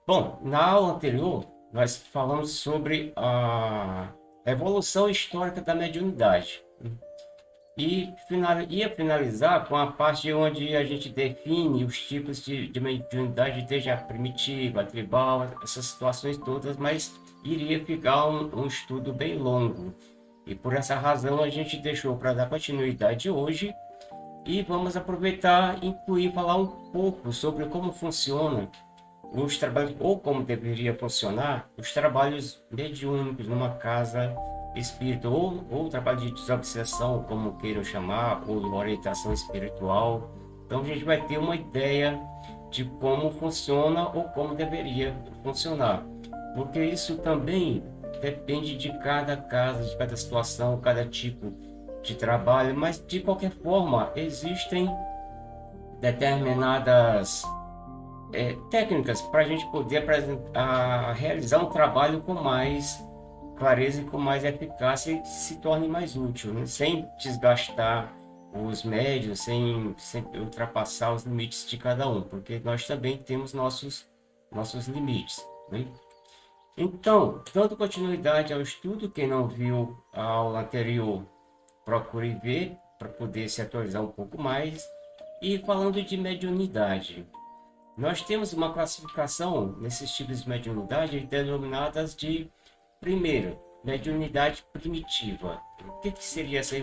Bom, na aula anterior, nós falamos sobre a evolução histórica da mediunidade. Ia finalizar com a parte onde a gente define os tipos de mediunidade, desde a primitiva, a tribal, essas situações todas, mas iria ficar um estudo bem longo. E por essa razão a gente deixou para dar continuidade hoje e vamos aproveitar e incluir, falar um pouco sobre como funciona os trabalhos, ou como deveria funcionar, os trabalhos mediúnicos numa casa espírita, ou trabalho de desobsessão, como queiram chamar, ou orientação espiritual. Então a gente vai ter uma ideia de como funciona ou como deveria funcionar, porque isso também depende de cada casa, de cada situação, cada tipo de trabalho, mas de qualquer forma existem determinadas técnicas para a gente poder realizar um trabalho com mais clareza e com mais eficácia e se torne mais útil, né? Sem desgastar os médios, sem ultrapassar os limites de cada um, porque nós também temos nossos limites, né? Então, dando continuidade ao estudo, quem não viu a aula anterior, procure ver para poder se atualizar um pouco mais. E falando de mediunidade, nós temos uma classificação nesses tipos de mediunidade denominadas de, primeiro, mediunidade primitiva. O que seria essa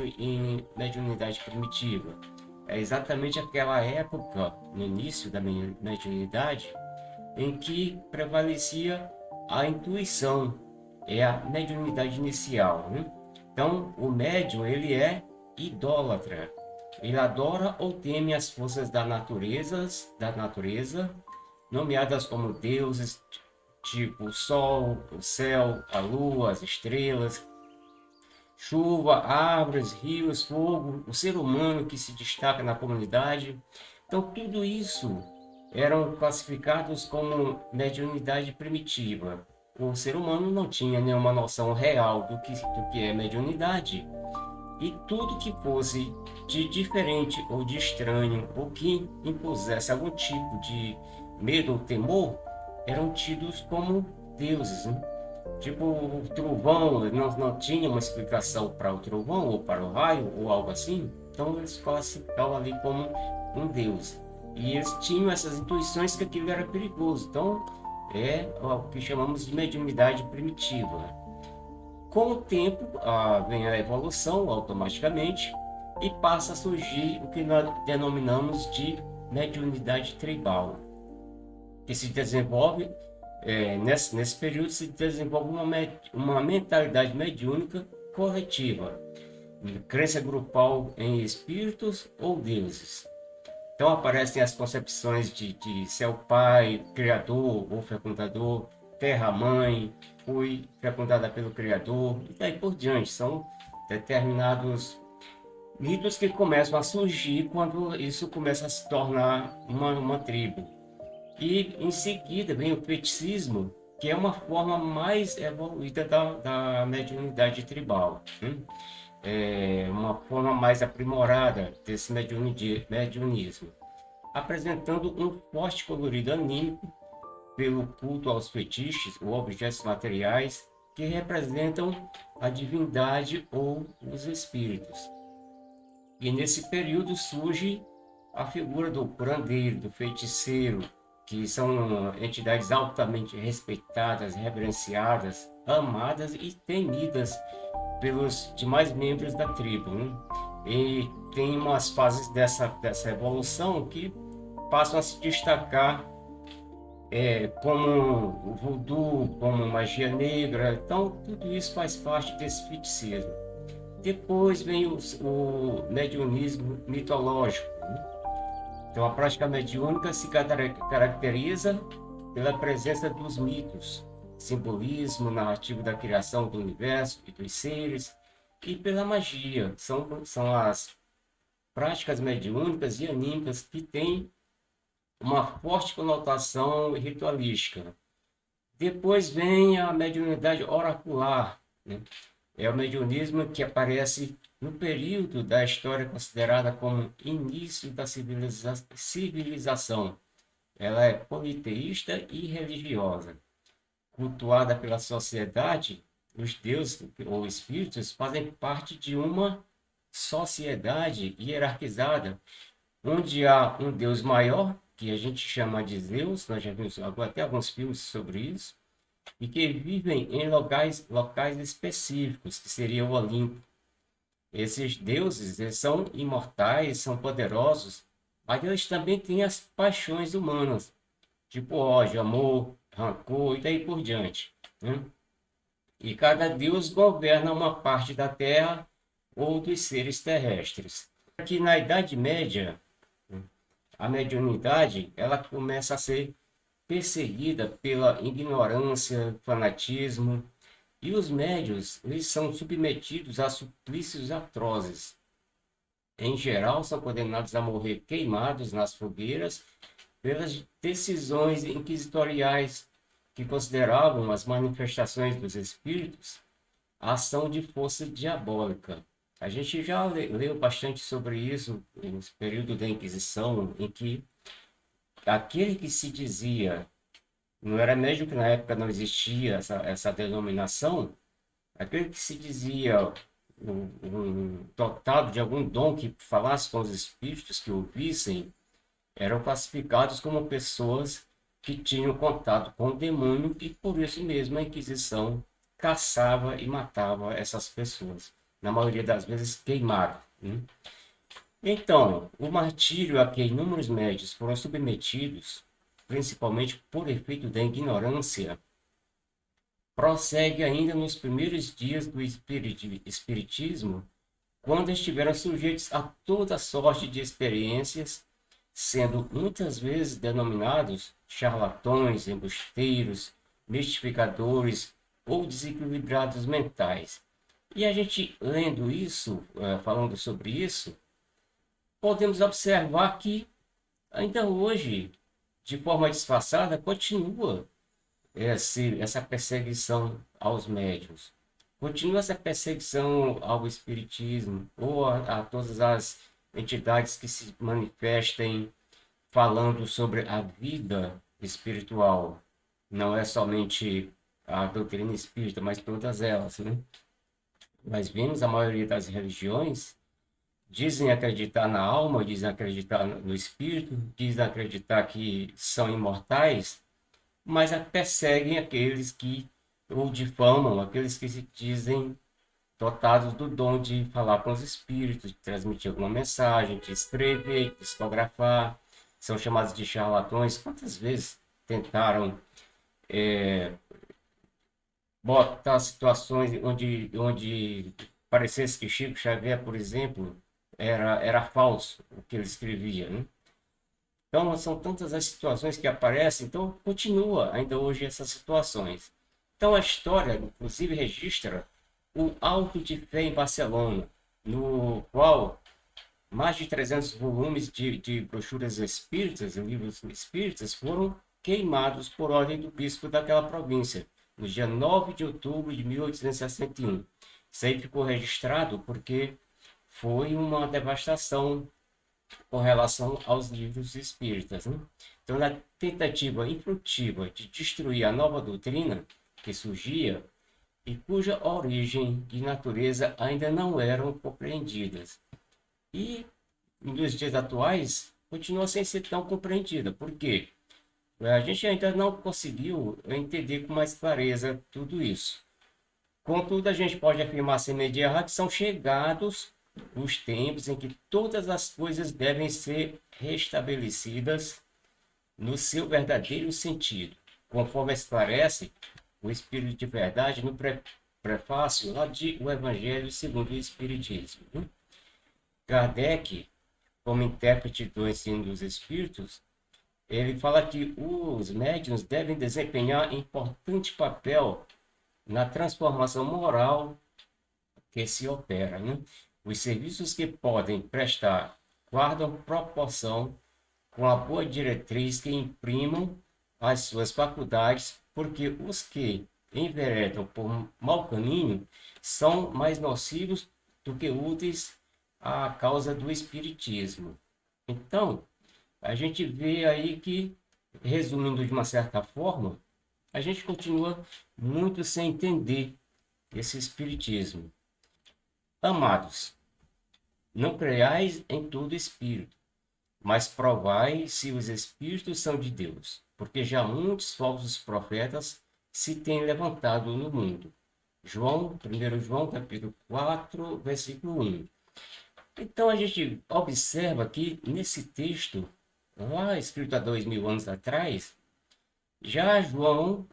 mediunidade primitiva? É exatamente aquela época, no início da mediunidade, em que prevalecia a intuição, é a mediunidade inicial, né? Então, o médium, ele é idólatra. Ele adora ou teme as forças da natureza, nomeadas como deuses, tipo o sol, o céu, a lua, as estrelas, chuva, árvores, rios, fogo, o ser humano que se destaca na comunidade. Então, tudo isso eram classificados como mediunidade primitiva. O ser humano não tinha nenhuma noção real do que é mediunidade. E tudo que fosse de diferente ou de estranho, ou que impusesse algum tipo de medo ou temor, eram tidos como deuses, né? Tipo, o trovão, não tinha uma explicação para o trovão, ou para o raio, ou algo assim. Então eles classificavam ali como um deus. E eles tinham essas intuições que aquilo era perigoso. Então é o que chamamos de mediunidade primitiva. Com o tempo, vem a evolução automaticamente e passa a surgir o que nós denominamos de mediunidade tribal, que se desenvolve, nesse período se desenvolve uma mentalidade mediúnica coletiva, crença grupal em espíritos ou deuses. Então aparecem as concepções de céu pai, criador ou fecundador, terra mãe, fui fecundada pelo criador, e daí por diante. São determinados mitos que começam a surgir quando isso começa a se tornar uma tribo. E em seguida vem o feticismo, que é uma forma mais evoluída da mediunidade tribal, né? É uma forma mais aprimorada desse mediunismo, apresentando um forte colorido anímico pelo culto aos fetiches ou objetos materiais que representam a divindade ou os espíritos. E nesse período surge a figura do curandeiro, do feiticeiro, que são entidades altamente respeitadas, reverenciadas, amadas e temidas pelos demais membros da tribo, né? E tem umas fases dessa evolução que passam a se destacar, como o voodoo, como magia negra. Então, tudo isso faz parte desse feiticeiro. Depois vem o mediunismo mitológico, né? Então, a prática mediúnica se caracteriza pela presença dos mitos, simbolismo narrativo da criação do universo e dos seres, e pela magia. São as práticas mediúnicas e anímicas que têm uma forte conotação ritualística. Depois vem a mediunidade oracular, né? É o mediunismo que aparece no período da história considerada como início da civilização. ela é politeísta e religiosa. Cultuada pela sociedade, os deuses ou espíritos fazem parte de uma sociedade hierarquizada, onde há um deus maior, que a gente chama de Zeus, nós já vimos até alguns filmes sobre isso, e que vivem em locais específicos, que seria o Olimpo. Esses deuses, eles são imortais, são poderosos, mas eles também têm as paixões humanas, tipo ódio, amor, rancor e daí por diante, né? E cada deus governa uma parte da Terra ou dos seres terrestres. Aqui na Idade Média, a mediunidade ela começa a ser perseguida pela ignorância, fanatismo, e os médios eles são submetidos a suplícios atrozes. Em geral, são condenados a morrer queimados nas fogueiras pelas decisões inquisitoriais que consideravam as manifestações dos espíritos a ação de força diabólica. A gente já leu bastante sobre isso no período da Inquisição, em que aquele que se dizia, não era médium, que na época não existia essa denominação, aquele que se dizia dotado de algum dom que falasse com os espíritos que ouvissem, eram classificados como pessoas que tinham contato com o demônio e por isso mesmo a Inquisição caçava e matava essas pessoas, na maioria das vezes queimado. Então, o martírio a que inúmeros médios foram submetidos, principalmente por efeito da ignorância, prossegue ainda nos primeiros dias do espiritismo, quando estiveram sujeitos a toda sorte de experiências, sendo muitas vezes denominados charlatões, embusteiros, mistificadores ou desequilibrados mentais. E a gente lendo isso, falando sobre isso, podemos observar que ainda hoje, de forma disfarçada, continua essa perseguição aos médiuns. Continua essa perseguição ao espiritismo ou a todas as entidades que se manifestem falando sobre a vida espiritual. Não é somente a doutrina espírita, mas todas elas, né? Nós vemos a maioria das religiões dizem acreditar na alma, dizem acreditar no espírito, dizem acreditar que são imortais, mas perseguem aqueles que ou difamam, aqueles que se dizem dotados do dom de falar com os espíritos, de transmitir alguma mensagem, de escrever, de psicografar, são chamados de charlatões. Quantas vezes tentaram botar situações onde parecesse que Chico Xavier, por exemplo, era falso o que ele escrevia, né? Então, são tantas as situações que aparecem, então continua ainda hoje essas situações. Então, a história, inclusive, registra o Auto de Fé em Barcelona, no qual mais de 300 volumes de brochuras espíritas e livros espíritas foram queimados por ordem do bispo daquela província, no dia 9 de outubro de 1861. Isso aí ficou registrado porque foi uma devastação com relação aos livros espíritas, né? Então, na tentativa infrutiva de destruir a nova doutrina que surgia e cuja origem e natureza ainda não eram compreendidas. E, nos dias atuais, continua sem ser tão compreendida. Por quê? A gente ainda não conseguiu entender com mais clareza tudo isso. Contudo, a gente pode afirmar sem medir errar que são chegados os tempos em que todas as coisas devem ser restabelecidas no seu verdadeiro sentido, conforme esclarece o Espírito de Verdade no prefácio lá de O Evangelho segundo o Espiritismo. Kardec, como intérprete do ensino dos Espíritos, ele fala que os médiuns devem desempenhar importante papel na transformação moral que se opera, né? Os serviços que podem prestar guardam proporção com a boa diretriz que imprimam as suas faculdades, porque os que enveredam por mau caminho são mais nocivos do que úteis à causa do espiritismo. Então, a gente vê aí que resumindo de uma certa forma, a gente continua muito sem entender esse espiritismo. Amados, não creiais em todo espírito, mas provai se os espíritos são de Deus, porque já muitos falsos profetas se têm levantado no mundo. João, 1 João, capítulo 4, versículo 1. Então a gente observa que nesse texto, lá escrito há 2000 anos atrás, já João,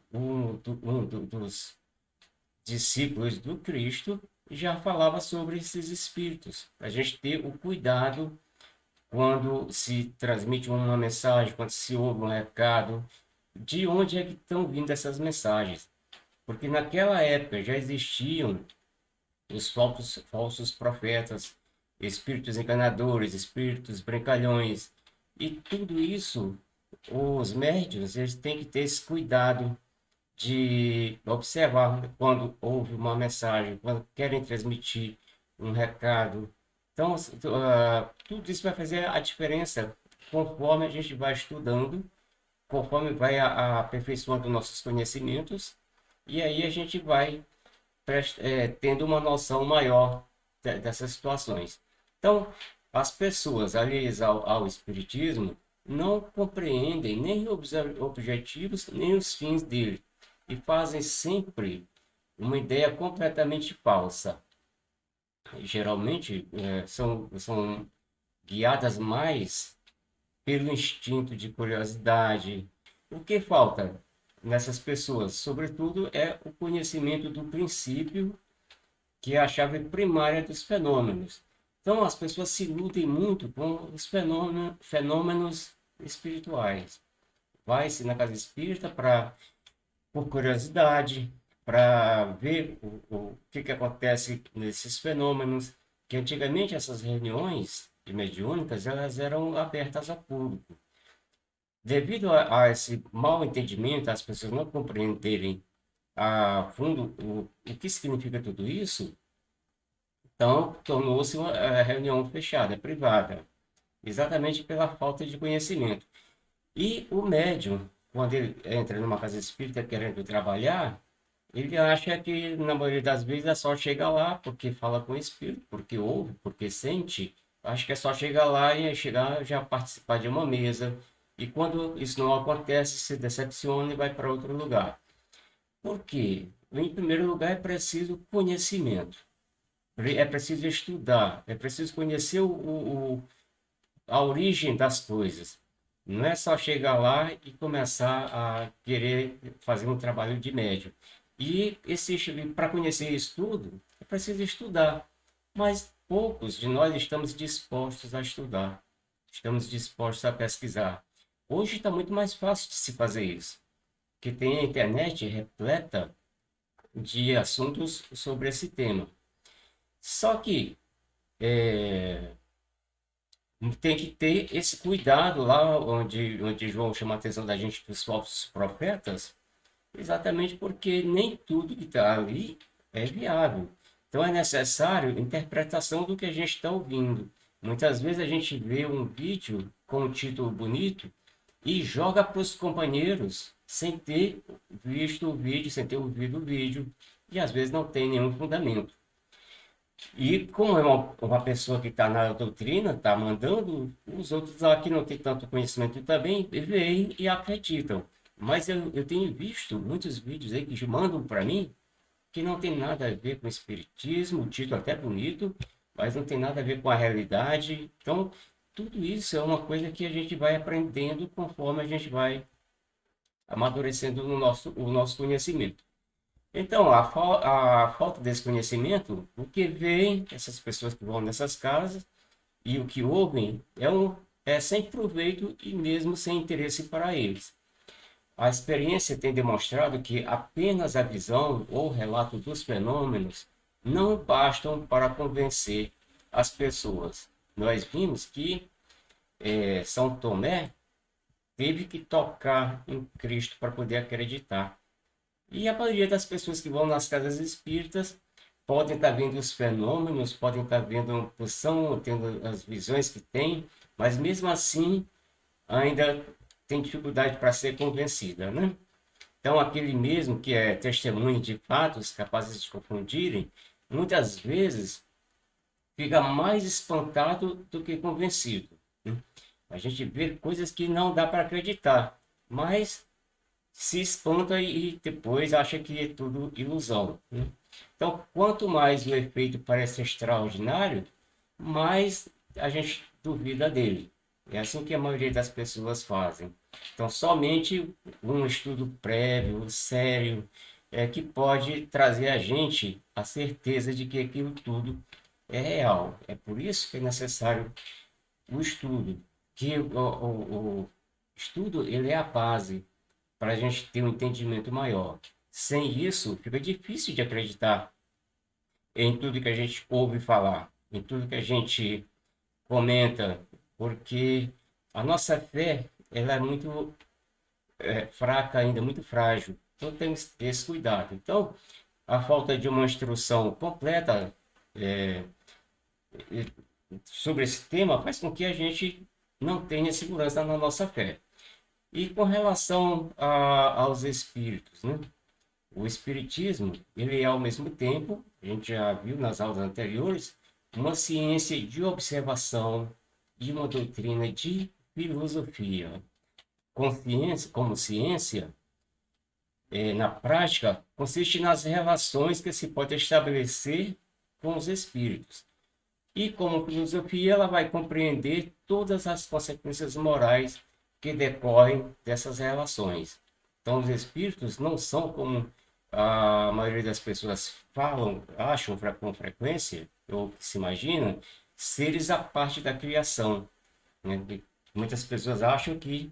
dos discípulos do Cristo, já falava sobre esses espíritos. A gente ter o cuidado quando se transmite uma mensagem, quando se ouve um recado, de onde é que estão vindo essas mensagens. Porque naquela época já existiam os falsos profetas, espíritos enganadores, espíritos brincalhões, e tudo isso, os médiuns, eles têm que ter esse cuidado de observar quando houve uma mensagem, quando querem transmitir um recado. Então, tudo isso vai fazer a diferença conforme a gente vai estudando, conforme vai aperfeiçoando nossos conhecimentos, e aí a gente vai tendo uma noção maior dessas situações. Então, as pessoas alheias ao Espiritismo não compreendem nem os objetivos, nem os fins dele, e fazem sempre uma ideia completamente falsa. Geralmente são guiadas mais pelo instinto de curiosidade. O que falta nessas pessoas, sobretudo, é o conhecimento do princípio, que é a chave primária dos fenômenos. Então, as pessoas se iludem muito com os fenômenos espirituais. Vai-se na casa espírita por curiosidade, para ver o que acontece nesses fenômenos, que antigamente essas reuniões mediúnicas elas eram abertas ao público. Devido a esse mal entendimento, as pessoas não compreenderem a fundo o que significa tudo isso, então tornou-se uma reunião fechada, privada, exatamente pela falta de conhecimento. E o médium, quando ele entra numa casa espírita querendo trabalhar, ele acha que, na maioria das vezes, é só chegar lá porque fala com o espírito, porque ouve, porque sente. Acho que é só chegar lá e chegar já participar de uma mesa. E quando isso não acontece, se decepciona e vai para outro lugar. Por quê? Em primeiro lugar, é preciso conhecimento. É preciso estudar. É preciso conhecer a origem das coisas. Não é só chegar lá e começar a querer fazer um trabalho de médium. E para conhecer isso tudo, é preciso estudar. Mas poucos de nós estamos dispostos a estudar. Estamos dispostos a pesquisar. Hoje está muito mais fácil de se fazer isso. Porque tem a internet repleta de assuntos sobre esse tema. Só que tem que ter esse cuidado lá onde João chama a atenção da gente dos falsos profetas, exatamente porque nem tudo que está ali é viável. Então é necessário interpretação do que a gente está ouvindo. Muitas vezes a gente vê um vídeo com um título bonito e joga para os companheiros sem ter visto o vídeo, sem ter ouvido o vídeo, e às vezes não tem nenhum fundamento. E como é uma pessoa que está na doutrina, está mandando, os outros lá que não têm tanto conhecimento também veem e acreditam. Mas eu tenho visto muitos vídeos aí que mandam para mim que não tem nada a ver com espiritismo, o título até bonito, mas não tem nada a ver com a realidade. Então, tudo isso é uma coisa que a gente vai aprendendo conforme a gente vai amadurecendo o nosso conhecimento. Então, a falta desse conhecimento, o que veem essas pessoas que vão nessas casas e o que ouvem é sem proveito e mesmo sem interesse para eles. A experiência tem demonstrado que apenas a visão ou relato dos fenômenos não bastam para convencer as pessoas. Nós vimos que São Tomé teve que tocar em Cristo para poder acreditar. E a maioria das pessoas que vão nas casas espíritas podem estar vendo os fenômenos, podem estar vendo, tendo as visões que têm, mas mesmo assim ainda tem dificuldade para ser convencida, né? Então, aquele mesmo que é testemunho de fatos capazes de confundirem, muitas vezes fica mais espantado do que convencido, né? A gente vê coisas que não dá para acreditar, mas se espanta e depois acha que é tudo ilusão, né? Então, quanto mais o efeito parece extraordinário, mais a gente duvida dele. É assim que a maioria das pessoas fazem. Então, somente um estudo prévio, sério, é que pode trazer a gente a certeza de que aquilo tudo é real. É por isso que é necessário o estudo, que o estudo ele é a base para a gente ter um entendimento maior. Sem isso, fica difícil de acreditar em tudo que a gente ouve falar, em tudo que a gente comenta, porque a nossa fé ela é muito fraca ainda, muito frágil. Então temos que ter esse cuidado. Então, a falta de uma instrução completa é, sobre esse tema faz com que a gente não tenha segurança na nossa fé. E com relação aos espíritos, né? O espiritismo, ele é ao mesmo tempo, a gente já viu nas aulas anteriores, uma ciência de observação e uma doutrina de filosofia. Consciência, como ciência, na prática, consiste nas relações que se pode estabelecer com os espíritos. E como filosofia, ela vai compreender todas as consequências morais que decorrem dessas relações. Então, os espíritos não são como a maioria das pessoas falam, acham com frequência, ou se imaginam, seres à parte da criação, né? Muitas pessoas acham que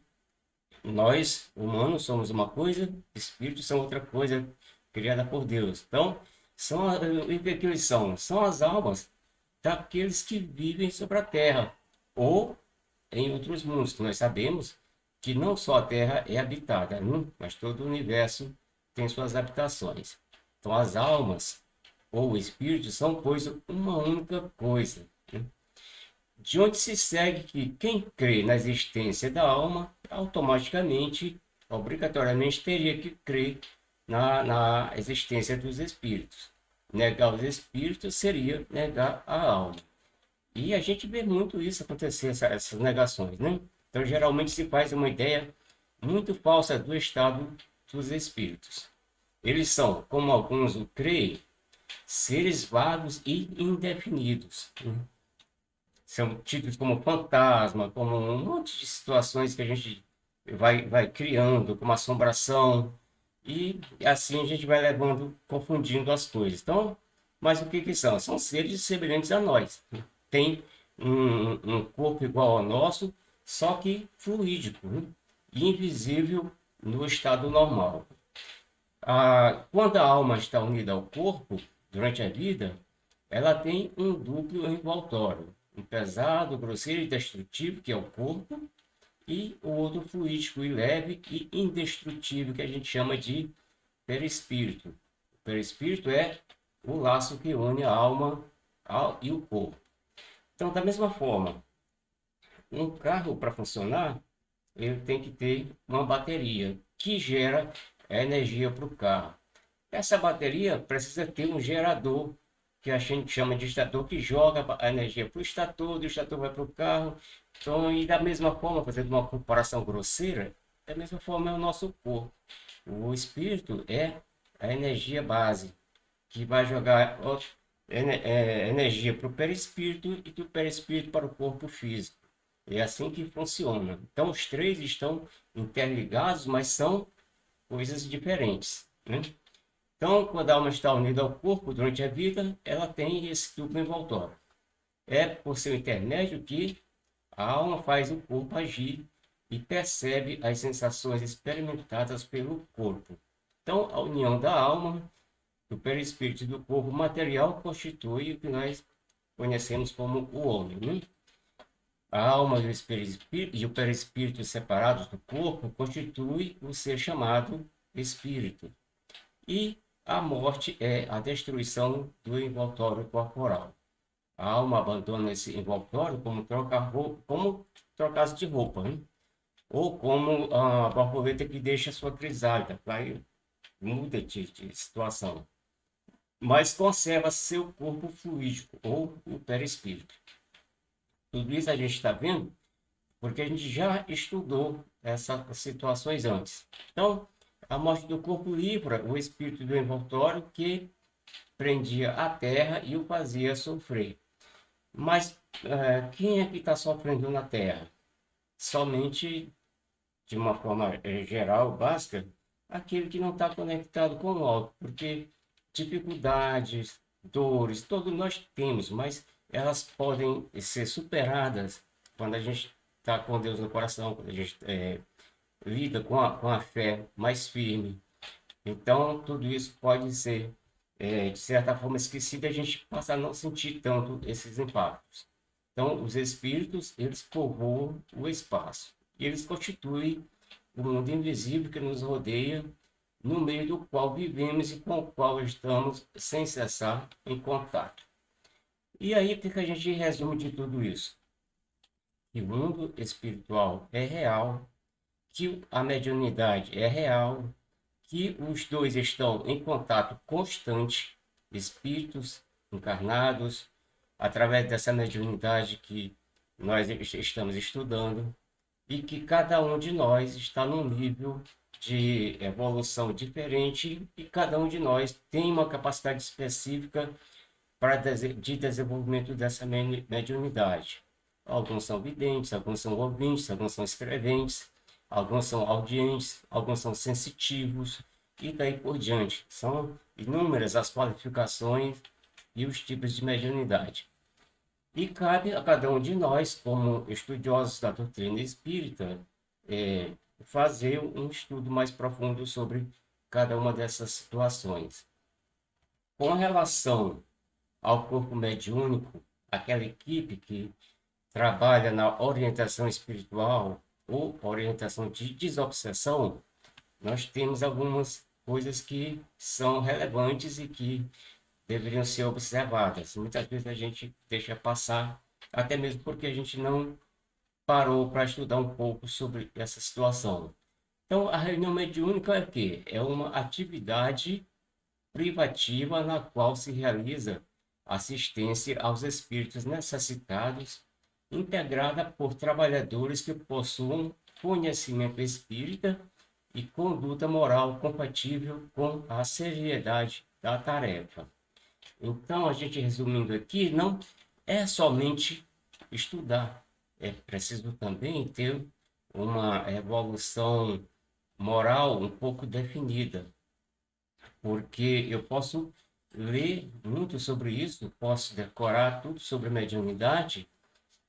nós, humanos, somos uma coisa, espíritos são outra coisa criada por Deus. Então, e o que eles são? São as almas daqueles que vivem sobre a Terra ou em outros mundos, que nós sabemos que não só a Terra é habitada, né? Mas todo o universo tem suas habitações. Então, as almas ou o espírito são, pois, uma única coisa, né? De onde se segue que quem crê na existência da alma, automaticamente, obrigatoriamente, teria que crer na existência dos espíritos. Negar os espíritos seria negar a alma. E a gente vê muito isso acontecer, essas negações, né? Então, geralmente se faz uma ideia muito falsa do estado dos espíritos. Eles são, como alguns o creem, seres vagos e indefinidos, né? São tidos como fantasma, como um monte de situações que a gente vai criando, como assombração, e assim a gente vai levando, confundindo as coisas. Então, mas o que que são? São seres semelhantes a nós. Tem um corpo igual ao nosso, só que fluídico, né? E invisível no estado normal. Quando a alma está unida ao corpo, durante a vida, ela tem um duplo envoltório. Um pesado, grosseiro e destrutivo, que é o corpo, e o outro fluídico e leve e indestrutível, que a gente chama de perispírito. O perispírito é o laço que une a alma e o corpo. Então, da mesma forma, um carro para funcionar, ele tem que ter uma bateria que gera a energia para o carro. Essa bateria precisa ter um gerador, que a gente chama de estator, que joga a energia para o estator, do estator vai para o carro. Então, e da mesma forma, fazendo uma comparação grosseira, da mesma forma é o nosso corpo. O espírito é a energia base, que vai jogar energia para o perispírito e do perispírito para o corpo físico. É assim que funciona. Então, os três estão interligados, mas são coisas diferentes, né? Então, quando a alma está unida ao corpo durante a vida, ela tem esse duplo envoltório. É por seu intermédio que a alma faz o corpo agir e percebe as sensações experimentadas pelo corpo. Então, a união da alma, do perispírito e do corpo material constitui o que nós conhecemos como o homem, né? A alma e o perispírito separados do corpo constitui o ser chamado espírito. E a morte é a destruição do envoltório corporal. A alma abandona esse envoltório como trocar de roupa, né? Ou como a borboleta que deixa a sua crisálida, vai muda de situação, mas conserva seu corpo fluídico ou o perispírito. Tudo isso a gente está vendo porque a gente já estudou essas situações antes. Então, a morte do corpo livra o espírito do envoltório que prendia a terra e o fazia sofrer. Mas quem é que está sofrendo na terra? Somente, de uma forma geral, básica, aquele que não está conectado com o alto, porque dificuldades, dores, todos nós temos, mas elas podem ser superadas quando a gente está com Deus no coração, quando a gente lida com a fé mais firme. Então, tudo isso pode ser, de certa forma, esquecido e a gente passa a não sentir tanto esses impactos. Então, os espíritos, eles povoam o espaço e eles constituem o mundo invisível que nos rodeia, no meio do qual vivemos e com o qual estamos sem cessar em contato. E aí, o que a gente resume de tudo isso? Que o mundo espiritual é real, que a mediunidade é real, que os dois estão em contato constante, espíritos encarnados, através dessa mediunidade que nós estamos estudando, e que cada um de nós está num nível de evolução diferente e cada um de nós tem uma capacidade específica de desenvolvimento dessa mediunidade. Alguns são videntes, alguns são ouvintes, alguns são escreventes, alguns são audientes, alguns são sensitivos e daí por diante. São inúmeras as qualificações e os tipos de mediunidade. E cabe a cada um de nós, como estudiosos da doutrina espírita, fazer um estudo mais profundo sobre cada uma dessas situações. Com relação ao corpo mediúnico, aquela equipe que trabalha na orientação espiritual ou orientação de desobsessão, nós temos algumas coisas que são relevantes e que deveriam ser observadas. Muitas vezes a gente deixa passar, até mesmo porque a gente não parou para estudar um pouco sobre essa situação. Então, a reunião mediúnica é o quê? É uma atividade privativa na qual se realiza assistência aos espíritos necessitados, integrada por trabalhadores que possuam conhecimento espírita e conduta moral compatível com a seriedade da tarefa. Então, a gente resumindo aqui, não é somente estudar, é preciso também ter uma evolução moral um pouco definida, porque eu posso ler muito sobre isso, posso decorar tudo sobre mediunidade,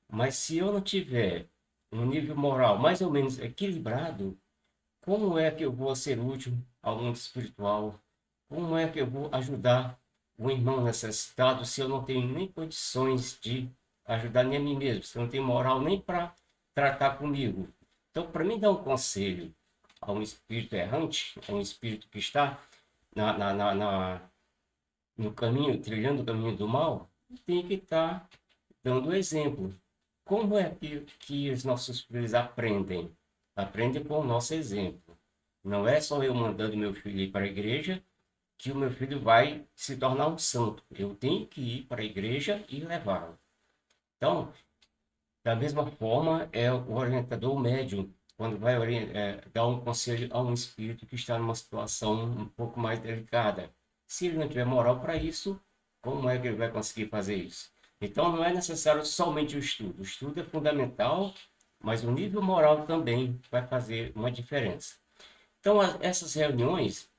mas se eu não tiver um nível moral mais ou menos equilibrado, como é que eu vou ser útil ao mundo espiritual? Como é que eu vou ajudar o irmão necessitado se eu não tenho nem condições de ajudar nem a mim mesmo, se eu não tenho moral nem para tratar comigo? Então, para mim dar um conselho a um espírito errante, a um espírito que está no caminho, trilhando o caminho do mal, tem que estar dando exemplo. Como é que os nossos filhos aprendem? Aprendem com o nosso exemplo. Não é só eu mandando meu filho ir para a igreja que o meu filho vai se tornar um santo. Eu tenho que ir para a igreja e levá-lo. Então, da mesma forma, é o orientador o médium, quando vai dar um conselho a um espírito que está numa situação um pouco mais delicada. Se ele não tiver moral para isso, como é que ele vai conseguir fazer isso? Então, não é necessário somente o estudo. O estudo é fundamental, mas o nível moral também vai fazer uma diferença. Então, essas reuniões,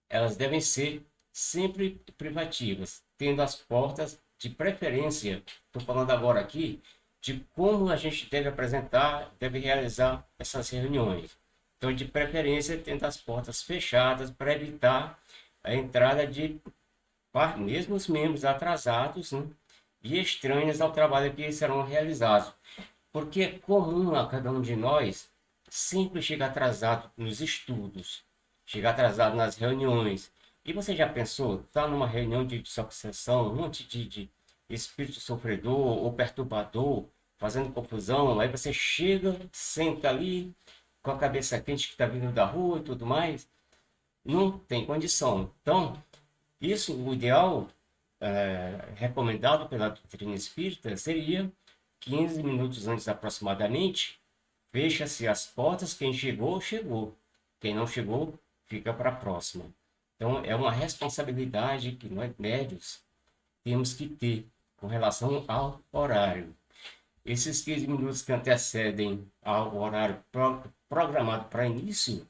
elas devem ser sempre privativas, tendo as portas de preferência. Estou falando agora aqui de como a gente deve apresentar, deve realizar essas reuniões. Então, de preferência, tendo as portas fechadas para evitar a entrada de mesmo os membros atrasados, né, e estranhos ao trabalho que serão realizados. Porque é comum a cada um de nós sempre chegar atrasado nos estudos, chegar atrasado nas reuniões. E você já pensou, tá numa reunião de desobsessão, um monte de espírito sofredor ou perturbador, fazendo confusão, aí você chega, senta ali, com a cabeça quente que está vindo da rua e tudo mais, não tem condição. Então, isso, o ideal, recomendado pela doutrina espírita, seria 15 minutos antes aproximadamente, fecha-se as portas, quem chegou, chegou. Quem não chegou, fica para a próxima. Então, é uma responsabilidade que nós médios temos que ter com relação ao horário. Esses 15 minutos que antecedem ao horário programado para início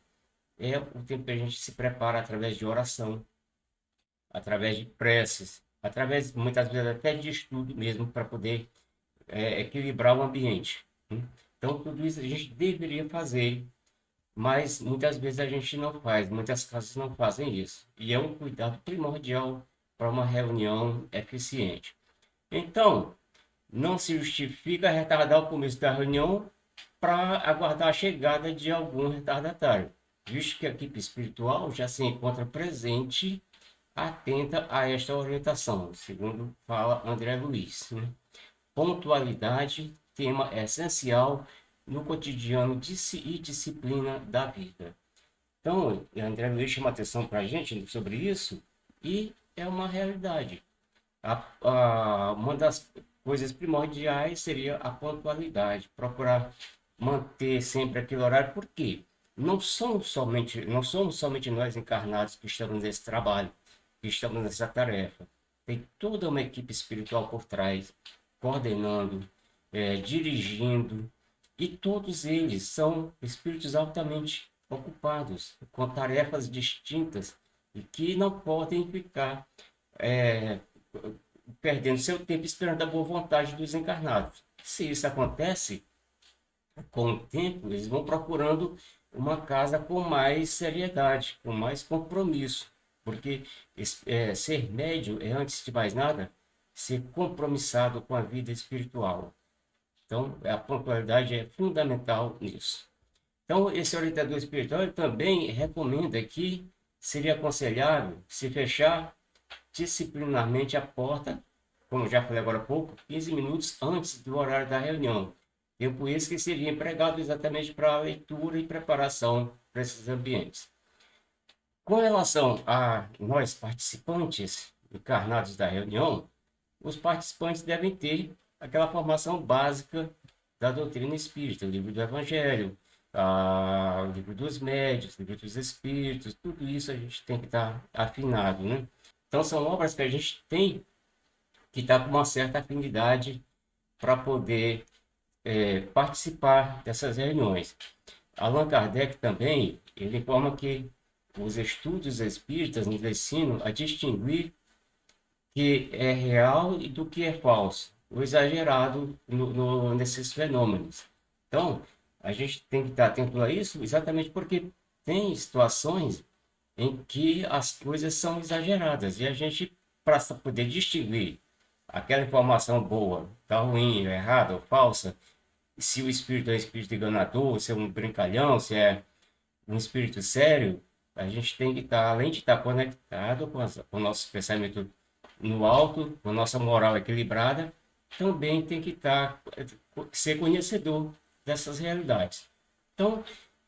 é o tempo que a gente se prepara através de oração, através de preces, através, muitas vezes, até de estudo mesmo, para poder equilibrar o ambiente. Então, tudo isso a gente deveria fazer, mas muitas vezes a gente não faz, muitas casas não fazem isso. E é um cuidado primordial para uma reunião eficiente. Então, não se justifica retardar o começo da reunião para aguardar a chegada de algum retardatário, visto que a equipe espiritual já se encontra presente, atenta a esta orientação, segundo fala André Luiz. Pontualidade, tema essencial no cotidiano e disciplina da vida. Então, André Luiz chama atenção para a gente sobre isso e é uma realidade. Uma das coisas primordiais seria a pontualidade, procurar manter sempre aquele horário, porque não somos somente nós encarnados que estamos nesse trabalho, que estamos nessa tarefa. Tem toda uma equipe espiritual por trás, coordenando, dirigindo, e todos eles são espíritos altamente ocupados, com tarefas distintas, e que não podem ficar perdendo seu tempo esperando a boa vontade dos encarnados. Se isso acontece, com o tempo, eles vão procurando uma casa com mais seriedade, com mais compromisso, porque ser médio é, antes de mais nada, ser compromissado com a vida espiritual. Então, a pontualidade é fundamental nisso. Então, esse orientador espiritual também recomenda que seria aconselhável se fechar disciplinarmente a porta, como já falei agora há pouco, 15 minutos antes do horário da reunião. Tempo esse que seria empregado exatamente para a leitura e preparação para esses ambientes. Com relação a nós participantes encarnados da reunião, os participantes devem ter aquela formação básica da doutrina espírita, o livro do Evangelho, o livro dos médios, o livro dos espíritos, tudo isso a gente tem que estar afinado, né? Então são obras que a gente tem que estar com uma certa afinidade para poder participar dessas reuniões. Allan Kardec também, ele informa que os estudos espíritas nos ensinam a distinguir que é real e do que é falso, o exagerado nesses fenômenos. Então, a gente tem que estar atento a isso exatamente porque tem situações em que as coisas são exageradas e a gente, para poder distinguir aquela informação boa da ruim, errada ou falsa, se o espírito é um espírito enganador, se é um brincalhão, se é um espírito sério, a gente tem que estar, além de estar conectado com o nosso pensamento no alto, com a nossa moral equilibrada, também tem que ser conhecedor dessas realidades. Então,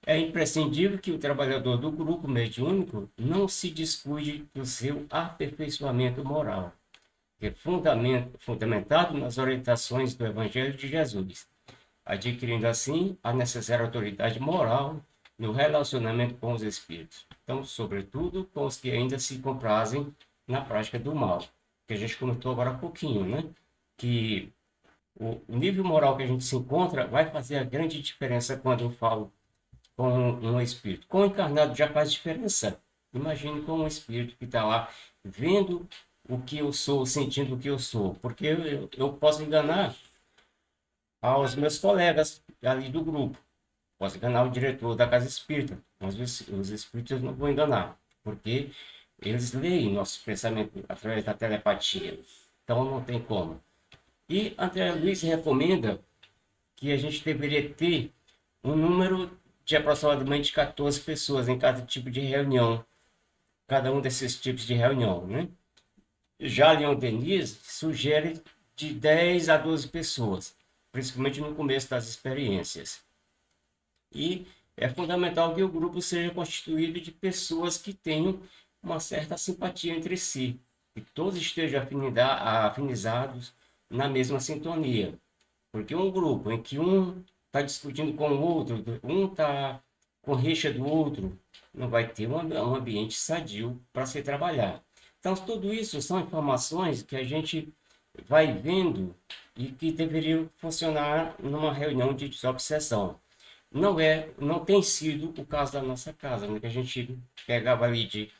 é imprescindível que o trabalhador do grupo mediúnico não se descuide do seu aperfeiçoamento moral, que é fundamentado nas orientações do Evangelho de Jesus, adquirindo assim a necessária autoridade moral no relacionamento com os espíritos. Então, sobretudo com os que ainda se comprazem na prática do mal, que a gente comentou agora há pouquinho, né? Que o nível moral que a gente se encontra vai fazer a grande diferença quando eu falo com um espírito. Com o encarnado já faz diferença. Imagine com um espírito que está lá vendo o que eu sou, sentindo o que eu sou. Porque eu posso enganar aos meus colegas ali do grupo. Posso enganar o diretor da casa espírita. Mas os espíritos não vão enganar. Porque eles leem nosso pensamento através da telepatia. Então não tem como. E André Luiz recomenda que a gente deveria ter um número de aproximadamente 14 pessoas em cada tipo de reunião, cada um desses tipos de reunião, né? Já Leon Denis sugere de 10 a 12 pessoas, principalmente no começo das experiências. E é fundamental que o grupo seja constituído de pessoas que tenham uma certa simpatia entre si, que todos estejam afinizados na mesma sintonia. Porque um grupo em que um está discutindo com o outro, um está com rixa do outro, não vai ter um ambiente sadio para se trabalhar. Então, tudo isso são informações que a gente vai vendo e que deveriam funcionar numa reunião de desobsessão. Não tem sido o caso da nossa casa, né? Que a gente pegava ali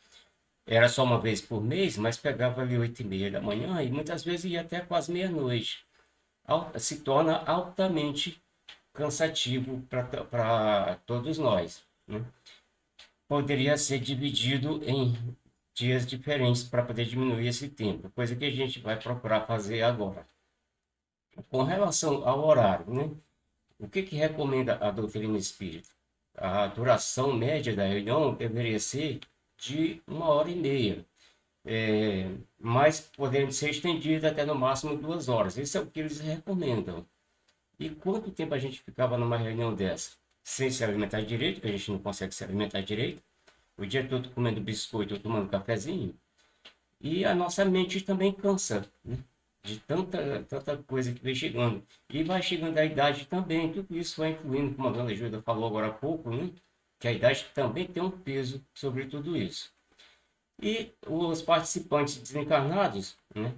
era só uma vez por mês, mas pegava ali 8h30 da manhã e muitas vezes ia até quase meia-noite. Se torna altamente cansativo para todos nós, né? Poderia ser dividido em dias diferentes para poder diminuir esse tempo, coisa que a gente vai procurar fazer agora. Com relação ao horário, né? O que recomenda a doutrina espírita? A duração média da reunião deveria ser de 1h30, mas podendo ser estendida até no máximo 2 horas. Isso é o que eles recomendam. E quanto tempo a gente ficava numa reunião dessa? Sem se alimentar direito, que a gente não consegue se alimentar direito, o dia todo comendo biscoito ou tomando cafezinho, e a nossa mente também cansa, né? De tanta coisa que vem chegando. E vai chegando a idade também, tudo isso vai incluindo, como a dona Júlia falou agora há pouco, né? Que a idade também tem um peso sobre tudo isso. E os participantes desencarnados, né?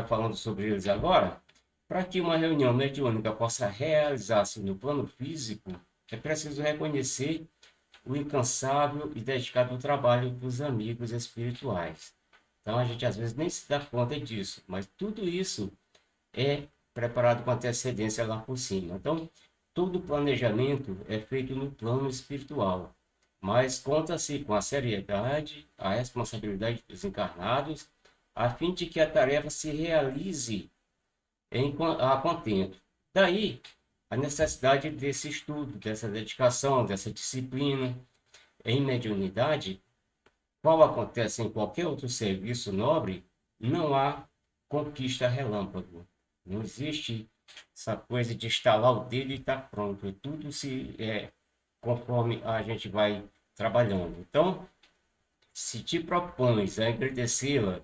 Falando sobre eles agora, para que uma reunião mediúnica possa realizar-se no plano físico, é preciso reconhecer o incansável e dedicado trabalho dos amigos espirituais. Então a gente às vezes nem se dá conta disso, mas tudo isso é preparado com antecedência lá por cima. Então, todo planejamento é feito no plano espiritual, mas conta-se com a seriedade, a responsabilidade dos encarnados, a fim de que a tarefa se realize a contento. Daí, a necessidade desse estudo, dessa dedicação, dessa disciplina. Em mediunidade, qual acontece em qualquer outro serviço nobre, não há conquista relâmpago. Não existe essa coisa de estalar o dedo e está pronto. Tudo conforme a gente vai trabalhando. Então, se te propões a agradecê-la,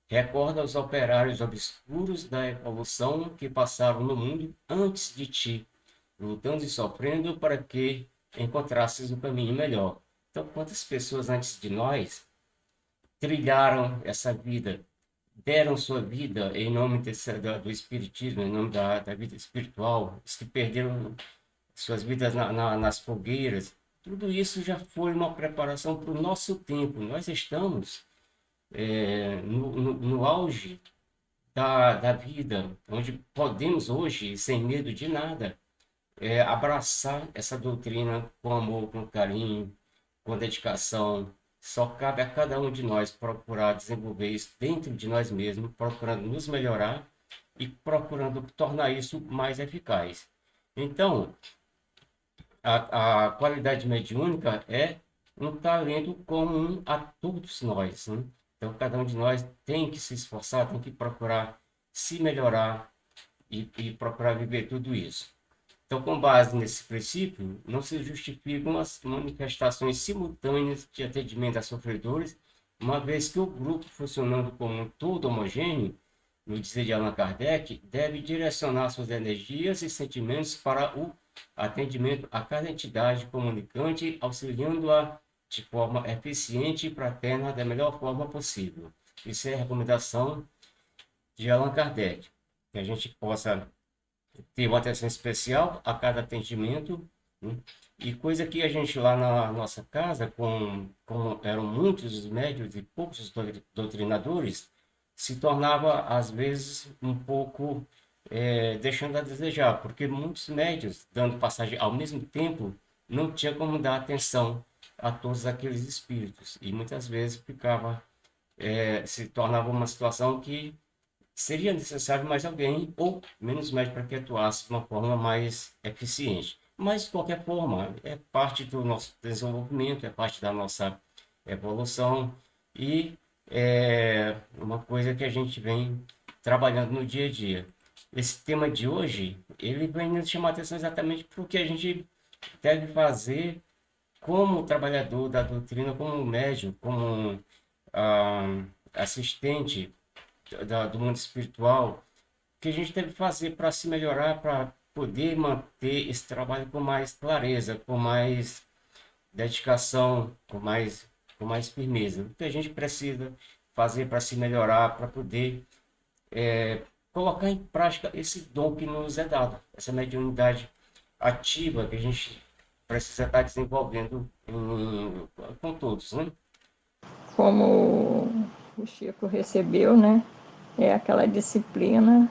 recorda os operários obscuros da evolução que passaram no mundo antes de ti, lutando e sofrendo para que encontrasses o caminho melhor. Então, quantas pessoas antes de nós trilharam essa vida, deram sua vida em nome do espiritismo, em nome da vida espiritual, os que perderam suas vidas nas fogueiras. Tudo isso já foi uma preparação para o nosso tempo. Nós estamos no auge da vida, onde podemos hoje, sem medo de nada, abraçar essa doutrina com amor, com carinho, com dedicação. Só cabe a cada um de nós procurar desenvolver isso dentro de nós mesmos, procurando nos melhorar e procurando tornar isso mais eficaz. Então, a qualidade mediúnica é um talento comum a todos nós, né? Então, cada um de nós tem que se esforçar, tem que procurar se melhorar e procurar viver tudo isso. Então, com base nesse princípio, não se justificam as manifestações simultâneas de atendimento a sofredores, uma vez que o grupo, funcionando como um todo homogêneo, no dizer de Allan Kardec, deve direcionar suas energias e sentimentos para o atendimento a cada entidade comunicante, auxiliando-a de forma eficiente e fraterna da melhor forma possível. Isso é a recomendação de Allan Kardec, que a gente possa ter uma atenção especial a cada atendimento, né? E coisa que a gente lá na nossa casa, como eram muitos os médios e poucos os doutrinadores, se tornava às vezes um pouco deixando a desejar, porque muitos médios, dando passagem ao mesmo tempo, não tinha como dar atenção a todos aqueles espíritos, e muitas vezes se tornava uma situação que seria necessário mais alguém ou menos médico para que atuasse de uma forma mais eficiente. Mas, de qualquer forma, é parte do nosso desenvolvimento, é parte da nossa evolução e é uma coisa que a gente vem trabalhando no dia a dia. esse tema de hoje, ele vem nos chamar a atenção exatamente para o que a gente deve fazer como trabalhador da doutrina, como médium, como assistente do mundo espiritual, que a gente deve fazer para se melhorar, para poder manter esse trabalho com mais clareza, com mais dedicação, com mais firmeza. O que a gente precisa fazer para se melhorar, para poder colocar em prática esse dom que nos é dado, essa mediunidade ativa que a gente precisa estar desenvolvendo com todos, né? Como o Chico recebeu, né? É aquela disciplina,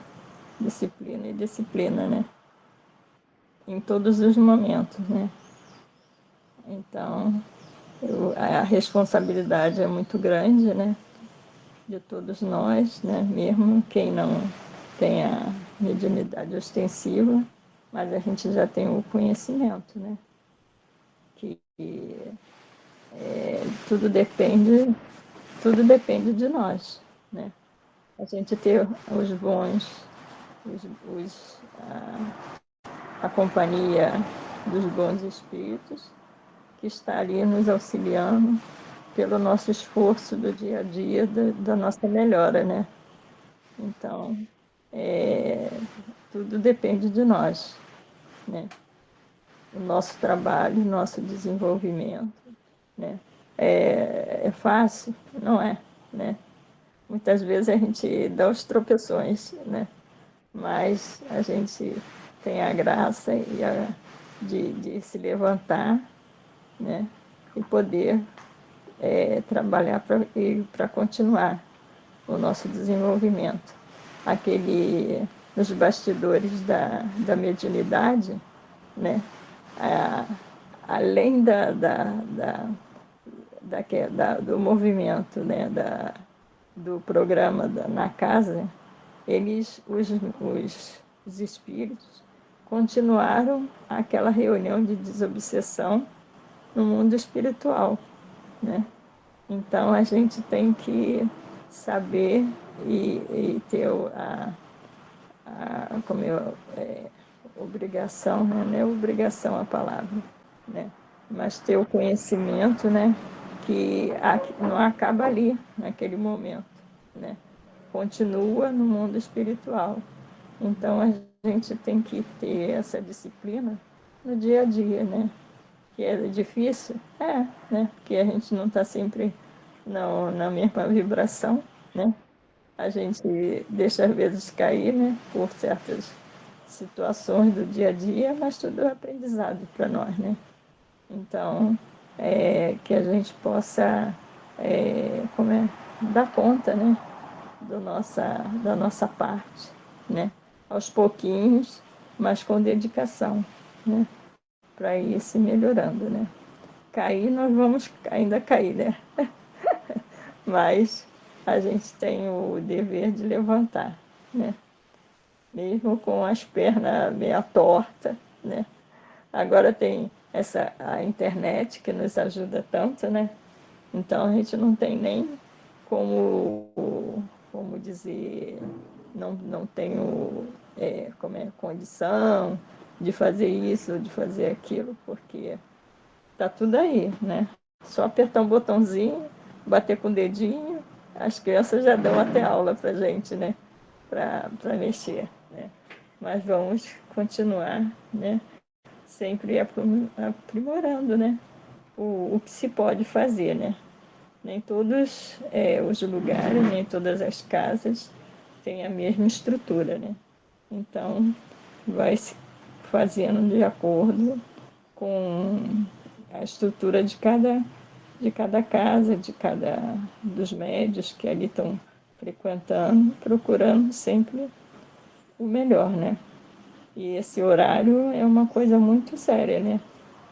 disciplina e disciplina, né? Em todos os momentos, né? Então, a responsabilidade é muito grande, né? De todos nós, né? Mesmo quem não tem a mediunidade ostensiva, mas a gente já tem o conhecimento, né? Que tudo depende de nós, né? A gente ter os bons, os, os, a companhia dos bons espíritos que está ali nos auxiliando pelo nosso esforço do dia a dia, da nossa melhora, né? Então, tudo depende de nós, né? O nosso trabalho, o nosso desenvolvimento, né? É fácil? Não é, né? Muitas vezes a gente dá os tropeções, né? Mas a gente tem a graça de se levantar, né? E poder trabalhar para continuar o nosso desenvolvimento. Nos bastidores da mediunidade, né? A, além do movimento, né? Do programa na casa, os espíritos, continuaram aquela reunião de desobsessão no mundo espiritual, né? Então a gente tem que saber e ter como obrigação, né? Não é obrigação a palavra, né? Mas ter o conhecimento, né? Que não acaba ali, naquele momento, né? Continua no mundo espiritual. Então a gente tem que ter essa disciplina no dia a dia, né? Que é difícil, né? Porque a gente não está sempre na mesma vibração, né? A gente deixa às vezes cair, né? Por certas situações do dia a dia, mas tudo é aprendizado para nós, né? Então, que a gente possa dar conta, né? Da nossa parte, né? Aos pouquinhos, mas com dedicação, né? Para ir se melhorando, né? Cair, nós vamos ainda cair, né? Mas a gente tem o dever de levantar, né? Mesmo com as pernas meia torta, né? Agora tem a internet que nos ajuda tanto, né? Então a gente não tem nem como dizer, não tenho condição de fazer isso, de fazer aquilo, porque tá tudo aí, né? Só apertar um botãozinho, bater com o dedinho, as crianças já dão até aula pra gente, né? Para mexer, né? Mas vamos continuar, né? Sempre aprimorando, né? O que se pode fazer, né? Nem todos os lugares, nem todas as casas têm a mesma estrutura, né? Então, vai se fazendo de acordo com a estrutura de cada casa, de cada dos médios que ali estão frequentando, procurando sempre o melhor, né? E esse horário é uma coisa muito séria, né?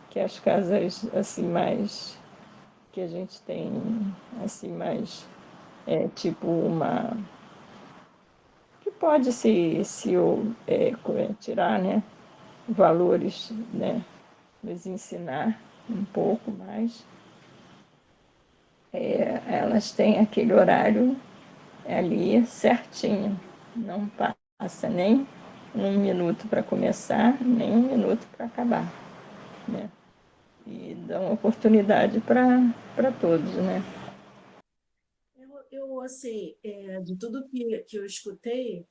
Que as casas assim mais que a gente tem assim mais tipo uma que pode tirar, né? Valores, né? Nos ensinar um pouco mais. Elas têm aquele horário ali certinho, não passa passa nem um minuto para começar, nem um minuto para acabar, né? E dão oportunidade para todos, né? Assim, de tudo que eu escutei,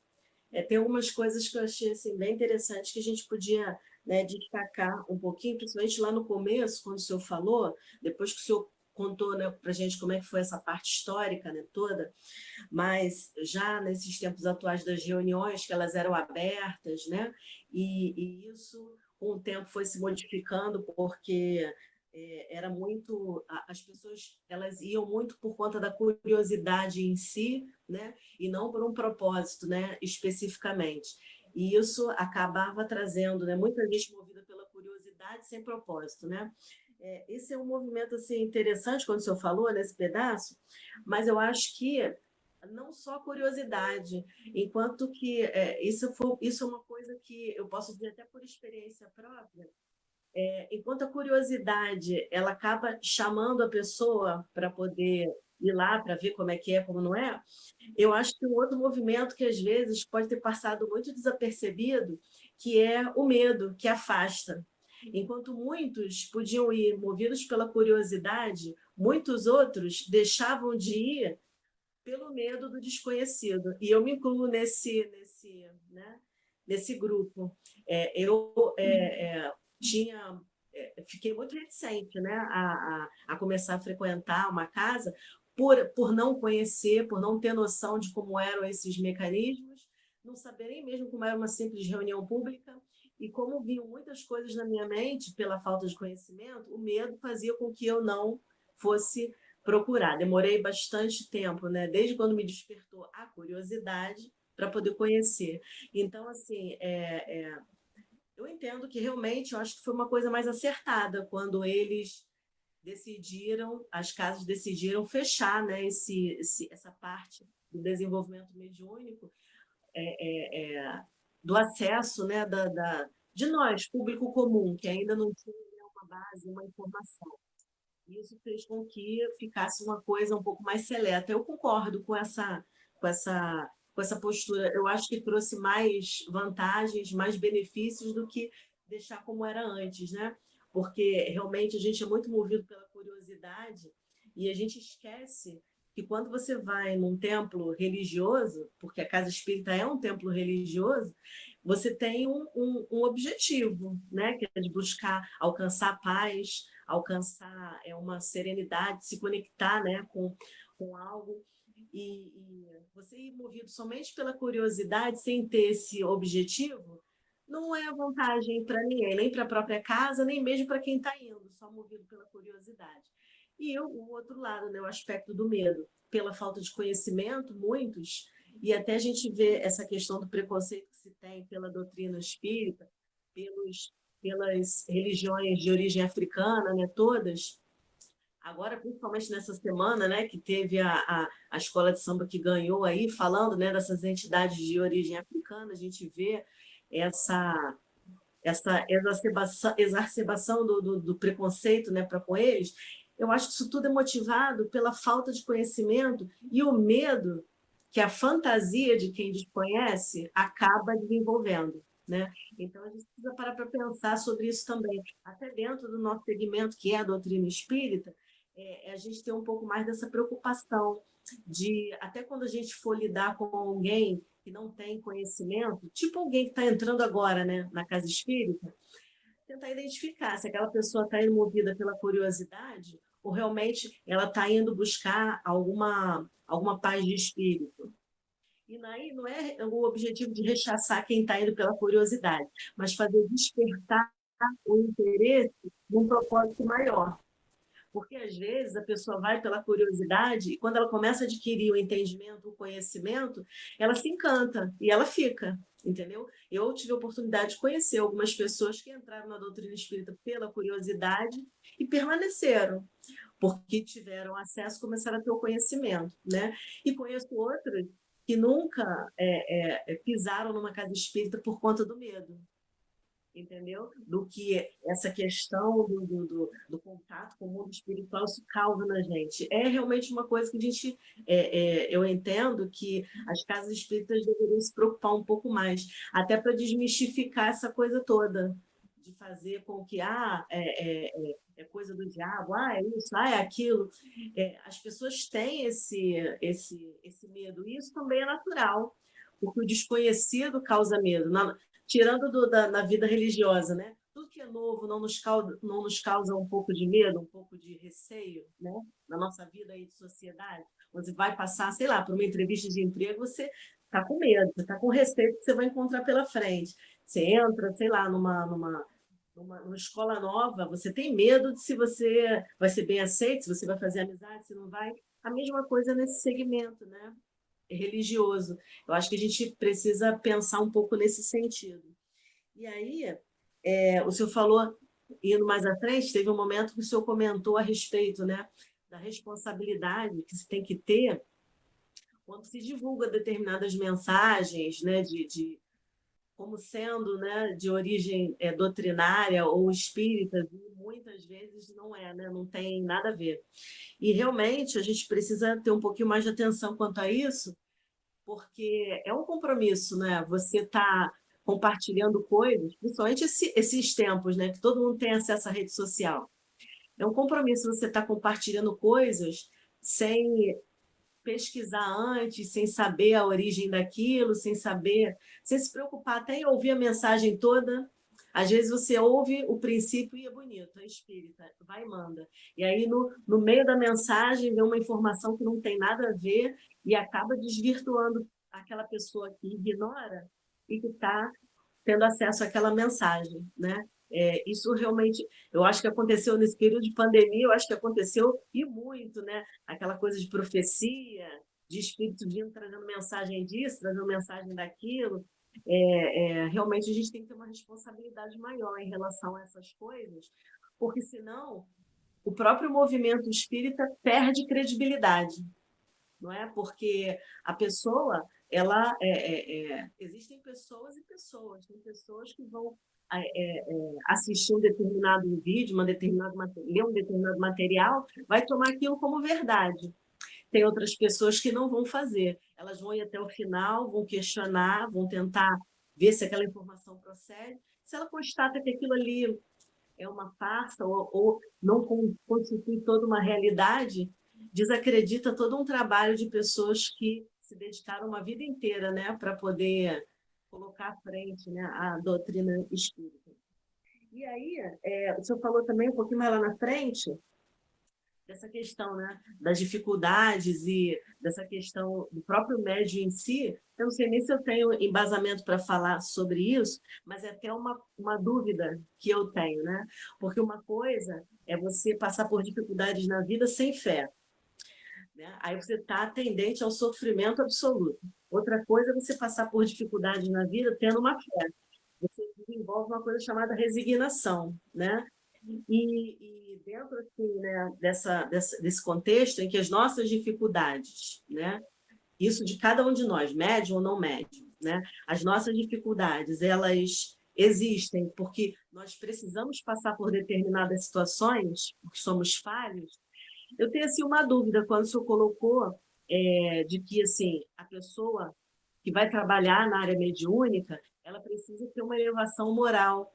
tem algumas coisas que eu achei assim, bem interessantes que a gente podia, né, destacar um pouquinho, principalmente lá no começo, quando o senhor falou, depois que o senhor contou, né, para a gente como é que foi essa parte histórica, né, toda, mas já nesses tempos atuais das reuniões, que elas eram abertas, né, e isso com o tempo foi se modificando, porque era muito, as pessoas elas iam muito por conta da curiosidade em si, né, e não por um propósito, né, especificamente. E isso acabava trazendo, né, muita gente movida pela curiosidade sem propósito, né? Esse é um movimento assim interessante quando o senhor falou nesse pedaço, mas eu acho que não só curiosidade, enquanto que isso é uma coisa que eu posso dizer até por experiência própria, enquanto a curiosidade ela acaba chamando a pessoa para poder ir lá para ver como é que é, como não é, eu acho que um outro movimento que às vezes pode ter passado muito desapercebido, que é o medo, que afasta. Enquanto muitos podiam ir movidos pela curiosidade, muitos outros deixavam de ir pelo medo do desconhecido. E eu me incluo né, nesse grupo. Eu tinha fiquei muito reticente, né, a começar a frequentar uma casa por não conhecer, por não ter noção de como eram esses mecanismos, não saber nem mesmo como era uma simples reunião pública, e como vinham muitas coisas na minha mente pela falta de conhecimento, o medo fazia com que eu não fosse procurar. Demorei bastante tempo, né, desde quando me despertou a curiosidade para poder conhecer. Então, assim, eu entendo que realmente eu acho que foi uma coisa mais acertada quando eles decidiram, as casas decidiram fechar, né, essa parte do desenvolvimento mediúnico, do acesso, né, de nós, público comum, que ainda não tinha, né, uma base, uma informação. Isso fez com que ficasse uma coisa um pouco mais seleta. Eu concordo com essa, com essa postura. Eu acho que trouxe mais vantagens, mais benefícios do que deixar como era antes, né? Porque realmente a gente é muito movido pela curiosidade e a gente esquece que quando você vai num templo religioso, porque a casa espírita é um templo religioso, você tem um objetivo, né? Que é de buscar alcançar a paz, alcançar uma serenidade, se conectar, né, com algo. E você ir movido somente pela curiosidade, sem ter esse objetivo, não é vantagem para ninguém, nem para a própria casa, nem mesmo para quem está indo, só movido pela curiosidade. E o outro lado, né, o aspecto do medo, pela falta de conhecimento, muitos, e até a gente vê essa questão do preconceito que se tem pela doutrina espírita, pelos pelas religiões de origem africana, né, todas. Agora, principalmente nessa semana, né, que teve a escola de samba que ganhou aí, falando, né, dessas entidades de origem africana, a gente vê essa essa exacerbação do preconceito, né, para com eles. Eu acho que isso tudo é motivado pela falta de conhecimento e o medo que a fantasia de quem desconhece acaba desenvolvendo, né? Então a gente precisa parar para pensar sobre isso também, até dentro do nosso segmento que é a doutrina espírita, a gente tem um pouco mais dessa preocupação de até quando a gente for lidar com alguém que não tem conhecimento, tipo alguém que está entrando agora, né, na casa espírita, tentar identificar se aquela pessoa está indo movida pela curiosidade ou realmente ela está indo buscar alguma paz de espírito. E aí não é o objetivo de rechaçar quem está indo pela curiosidade, mas fazer despertar o interesse num propósito maior. Porque às vezes a pessoa vai pela curiosidade e quando ela começa a adquirir o entendimento, o conhecimento, ela se encanta e ela fica, entendeu? Eu tive a oportunidade de conhecer algumas pessoas que entraram na doutrina espírita pela curiosidade e permaneceram, porque tiveram acesso, começaram a ter o conhecimento, né? E conheço outros que nunca pisaram numa casa espírita por conta do medo. entendeu? Do que essa questão do contato com o mundo espiritual isso causa na gente. É realmente uma coisa que a gente, eu entendo que as casas espíritas deveriam se preocupar um pouco mais, até para desmistificar essa coisa toda, de fazer com que, é coisa do diabo, é isso, é aquilo. As pessoas têm esse medo, e isso também é natural, porque o desconhecido causa medo. Tirando na vida religiosa, né? Tudo que é novo não nos causa um pouco de medo, um pouco de receio, né? Na nossa vida aí de sociedade. Você vai passar, sei lá, por uma entrevista de emprego, você está com medo, você está com receio que você vai encontrar pela frente. Você entra, sei lá, numa escola nova, você tem medo de se você vai ser bem aceito, se você vai fazer amizade, se não vai. A mesma coisa nesse segmento, né? Religioso. Eu acho que a gente precisa pensar um pouco nesse sentido. E aí, o senhor falou, indo mais à frente, teve um momento que o senhor comentou a respeito, né, da responsabilidade que se tem que ter quando se divulga determinadas mensagens, né, como sendo, né, de origem doutrinária ou espírita, e muitas vezes não é, né, não tem nada a ver. E realmente a gente precisa ter um pouquinho mais de atenção quanto a isso, porque é um compromisso, né? Você está compartilhando coisas, principalmente esses tempos, né? Que todo mundo tem acesso à rede social. É um compromisso você estar compartilhando coisas sem pesquisar antes, sem saber a origem daquilo, sem se preocupar até em ouvir a mensagem toda. Às vezes você ouve o princípio e é bonito, é espírita, vai e manda. E aí, no meio da mensagem, vem uma informação que não tem nada a ver e acaba desvirtuando aquela pessoa que ignora e que está tendo acesso àquela mensagem, né? Isso realmente, eu acho que aconteceu nesse período de pandemia, eu acho que aconteceu e muito, né? Aquela coisa de profecia, de espírito vindo trazendo mensagem disso, trazendo mensagem daquilo. Realmente a gente tem que ter uma responsabilidade maior em relação a essas coisas, porque senão o próprio movimento espírita perde credibilidade, não é? Porque a pessoa, existem pessoas e pessoas, tem pessoas que vão assistir um determinado vídeo, ler um determinado material, vai tomar aquilo como verdade. Tem outras pessoas que não vão fazer, elas vão ir até o final, vão questionar, vão tentar ver se aquela informação procede. Se ela constata que aquilo ali é uma farsa ou não constitui toda uma realidade, desacredita todo um trabalho de pessoas que se dedicaram uma vida inteira, né, para poder colocar à frente, né, a doutrina espírita. E aí, o senhor falou também um pouquinho mais lá na frente dessa questão, né, das dificuldades e dessa questão do próprio médium em si. Eu não sei nem se eu tenho embasamento para falar sobre isso, mas é até uma dúvida que eu tenho, né? Porque uma coisa é você passar por dificuldades na vida sem fé, né? Aí você está tendente ao sofrimento absoluto. Outra coisa é você passar por dificuldades na vida tendo uma fé. Você desenvolve uma coisa chamada resignação, né? E dentro assim, né, desse contexto em que as nossas dificuldades, né, isso de cada um de nós, médium ou não médium, né, as nossas dificuldades, elas existem porque nós precisamos passar por determinadas situações, porque somos falhos. Eu tenho assim, uma dúvida quando o senhor colocou de que assim, a pessoa que vai trabalhar na área mediúnica, ela precisa ter uma elevação moral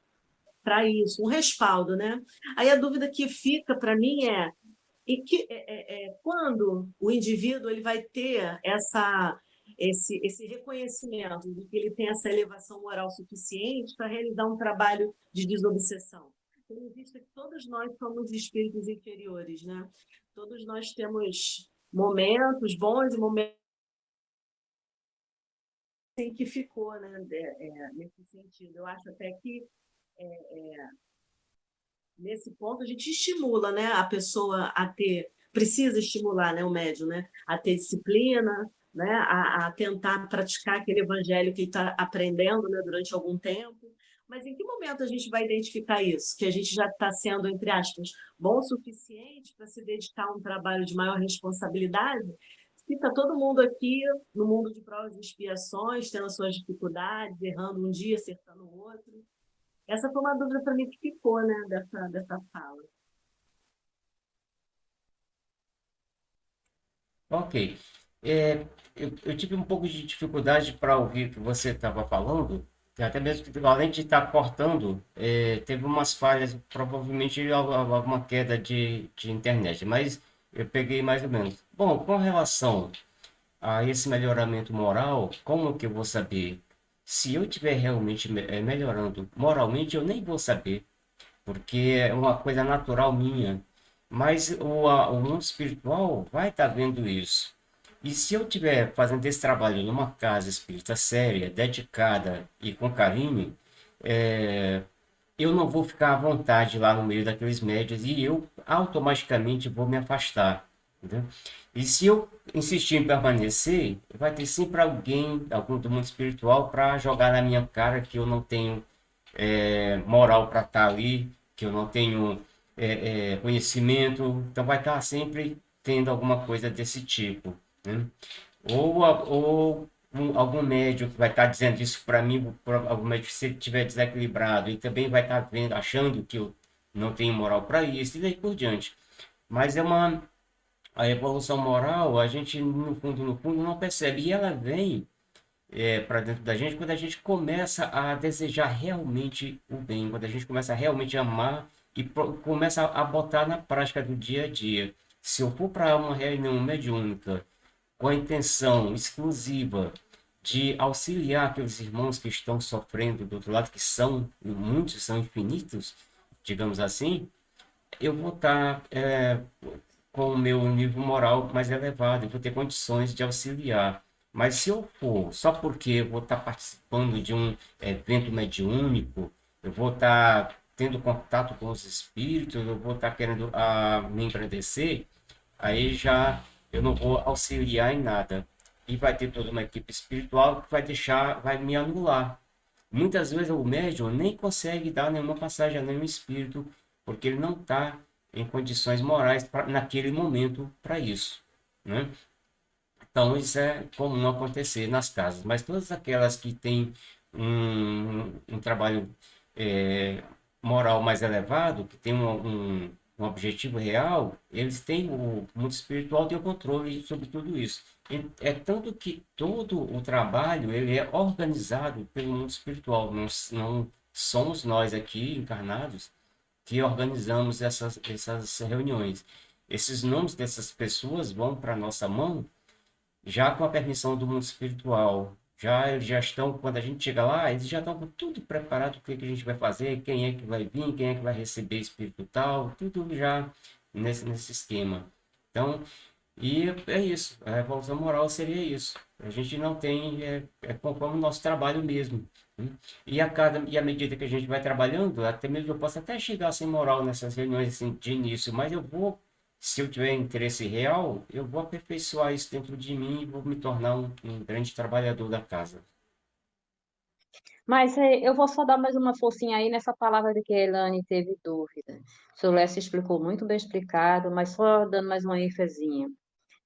para isso, um respaldo, né? Aí a dúvida que fica para mim quando o indivíduo ele vai ter esse reconhecimento de que ele tem essa elevação moral suficiente para realizar um trabalho de desobsessão. Tendo em vista que todos nós somos espíritos inferiores, né? Todos nós temos momentos bons e momentos em que ficou, né? Nesse sentido. Eu acho até que nesse ponto a gente estimula, né, a pessoa a ter, precisa estimular, né, o médium, né, a ter disciplina, né, a tentar praticar aquele evangelho que ele está aprendendo, né, durante algum tempo. Mas em que momento a gente vai identificar isso? Que a gente já está sendo, entre aspas, bom o suficiente para se dedicar a um trabalho de maior responsabilidade? Se está todo mundo aqui no mundo de provas e expiações, tendo as suas dificuldades, errando um dia, acertando o outro. Essa foi uma dúvida para mim que ficou, né, dessa fala. Ok. Eu tive um pouco de dificuldade para ouvir o que você estava falando, até mesmo que além de estar cortando, teve umas falhas, provavelmente alguma queda de internet, mas eu peguei mais ou menos. Bom, com relação a esse melhoramento moral, como que eu vou saber? Se eu estiver realmente melhorando moralmente, eu nem vou saber, porque é uma coisa natural minha. Mas o mundo espiritual vai estar vendo isso. E se eu estiver fazendo esse trabalho numa casa espírita séria, dedicada e com carinho, é, eu não vou ficar à vontade lá no meio daqueles médios e eu automaticamente vou me afastar. Entendeu? E se eu insistir em permanecer, vai ter sempre alguém, algum do mundo espiritual, para jogar na minha cara que eu não tenho moral para estar ali, que eu não tenho conhecimento, então vai estar sempre tendo alguma coisa desse tipo, né? Ou algum médium que vai estar dizendo isso para mim, algum médium se ele estiver desequilibrado, e também vai estar vendo, achando que eu não tenho moral para isso, e daí por diante. Mas a evolução moral, a gente no fundo não percebe, e ela vem para dentro da gente quando a gente começa a desejar realmente o bem, quando a gente começa a realmente amar e começa a botar na prática do dia a dia. Se eu for para uma reunião mediúnica com a intenção exclusiva de auxiliar aqueles irmãos que estão sofrendo do outro lado, que são muitos, são infinitos, digamos assim, eu vou estar com o meu nível moral mais elevado, eu vou ter condições de auxiliar. Mas se eu for só porque eu vou estar participando de um evento mediúnico, eu vou estar tendo contato com os espíritos, eu vou estar querendo me engrandecer, aí já eu não vou auxiliar em nada. E vai ter toda uma equipe espiritual que vai deixar, vai me anular. Muitas vezes o médium nem consegue dar nenhuma passagem a nenhum espírito, porque ele não está em condições morais naquele momento para isso, né? Então isso é comum acontecer nas casas, mas todas aquelas que têm um trabalho é, moral mais elevado, que tem um objetivo real, eles têm o mundo espiritual tem o controle sobre tudo isso. É tanto que todo o trabalho ele é organizado pelo mundo espiritual. Não somos nós aqui encarnados que organizamos essas reuniões. Esses nomes dessas pessoas vão para a nossa mão já com a permissão do mundo espiritual. Já eles já estão, quando a gente chega lá, eles já estão com tudo preparado, o que que a gente vai fazer, quem é que vai vir, quem é que vai receber espírito tal, tudo já nesse esquema. Então, e é isso, a revolução moral seria isso. A gente não tem, conforme o nosso trabalho mesmo, né? E à medida que a gente vai trabalhando, até mesmo eu posso até chegar sem moral nessas reuniões assim, de início, mas eu vou, se eu tiver interesse real, eu vou aperfeiçoar isso dentro de mim e vou me tornar um grande trabalhador da casa. Mas eu vou só dar mais uma forcinha aí nessa palavra de que a Elane teve dúvida. O seu Lécio explicou muito bem explicado, mas só dando mais uma ênfasinha.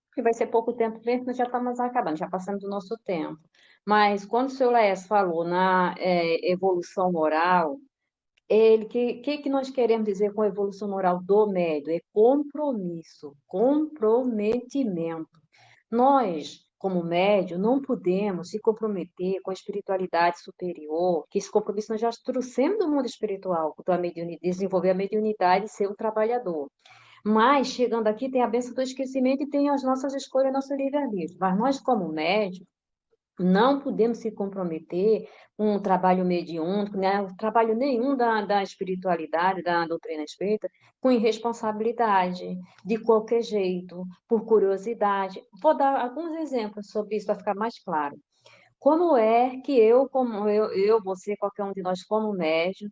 Porque vai ser pouco tempo mesmo, nós já estamos acabando, já passamos do nosso tempo. Mas quando o seu Lécio falou na evolução moral, que nós queremos dizer com evolução moral do médium? É compromisso, comprometimento. Nós, como médium, não podemos se comprometer com a espiritualidade superior, que esse compromisso nós já trouxemos do mundo espiritual, da desenvolver a mediunidade e ser um trabalhador. Mas, chegando aqui, tem a bênção do esquecimento e tem as nossas escolhas, nosso livre-arbítrio. Mas nós, como médium, não podemos se comprometer com um trabalho mediúnico, né? Trabalho nenhum da espiritualidade, da doutrina espírita, com irresponsabilidade, de qualquer jeito, por curiosidade. Vou dar alguns exemplos sobre isso para ficar mais claro. Como é que você, qualquer um de nós, como médium,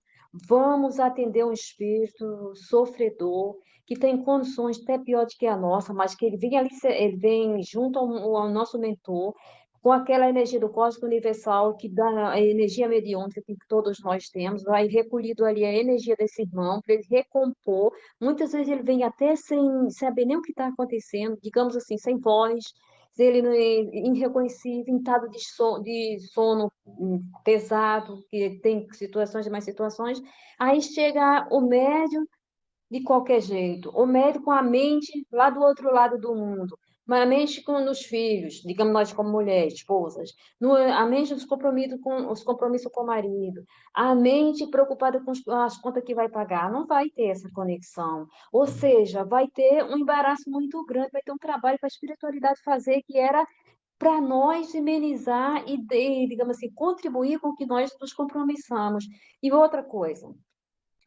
vamos atender um espírito sofredor, que tem condições até pior do que a nossa, mas que ele vem ali, ele vem junto ao nosso mentor, com aquela energia do cósmico universal, que dá a energia mediúnica que todos nós temos, vai recolhido ali a energia desse irmão, para ele recompor. Muitas vezes ele vem até sem saber nem o que está acontecendo, digamos assim, sem voz, se ele irreconhecível, em estado de sono pesado, que tem situações e mais situações, aí chega o médium de qualquer jeito, o médico com a mente lá do outro lado do mundo, mas a mente nos filhos, digamos nós como mulheres, esposas, a mente os compromissos com o marido, a mente preocupada com as contas que vai pagar, não vai ter essa conexão. Ou seja, vai ter um embaraço muito grande, vai ter um trabalho para a espiritualidade fazer que era para nós amenizar e, digamos assim, contribuir com que nós nos compromissamos. E outra coisa,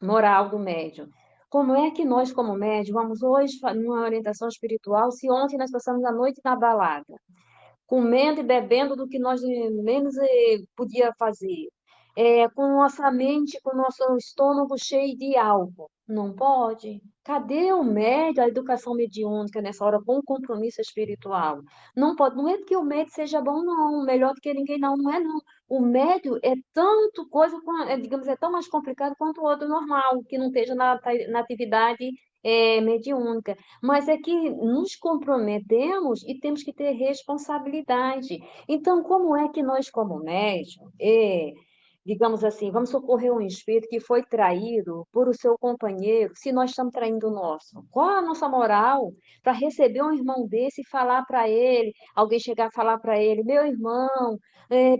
moral do médium. Como é que nós, como médium, vamos hoje numa orientação espiritual, se ontem nós passamos a noite na balada, comendo e bebendo do que nós menos podia fazer, com nossa mente, com nosso estômago cheio de álcool? Não pode. Cadê o médium, a educação mediúnica nessa hora com o compromisso espiritual? Não pode. Não é porque o médium seja bom, não, melhor do que ninguém, não, não é não. O médium é tanto coisa, digamos, é tão mais complicado quanto o outro normal, que não esteja na atividade mediúnica. Mas é que nos comprometemos e temos que ter responsabilidade. Então, como é que nós, como médium, digamos assim, vamos socorrer um espírito que foi traído por o seu companheiro, se nós estamos traindo o nosso? Qual a nossa moral para receber um irmão desse e falar para ele, alguém chegar a falar para ele, meu irmão,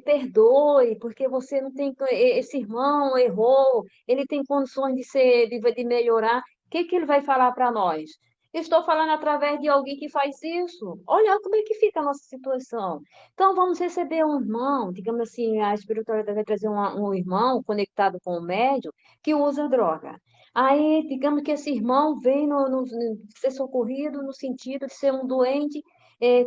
perdoe, porque você não tem, esse irmão errou, ele tem condições de melhorar. O que que ele vai falar para nós? Estou falando através de alguém que faz isso. Olha como é que fica a nossa situação. Então, vamos receber um irmão, digamos assim, a espiritualidade vai trazer um irmão conectado com o médium que usa droga. Aí, digamos que esse irmão vem ser socorrido no sentido de ser um doente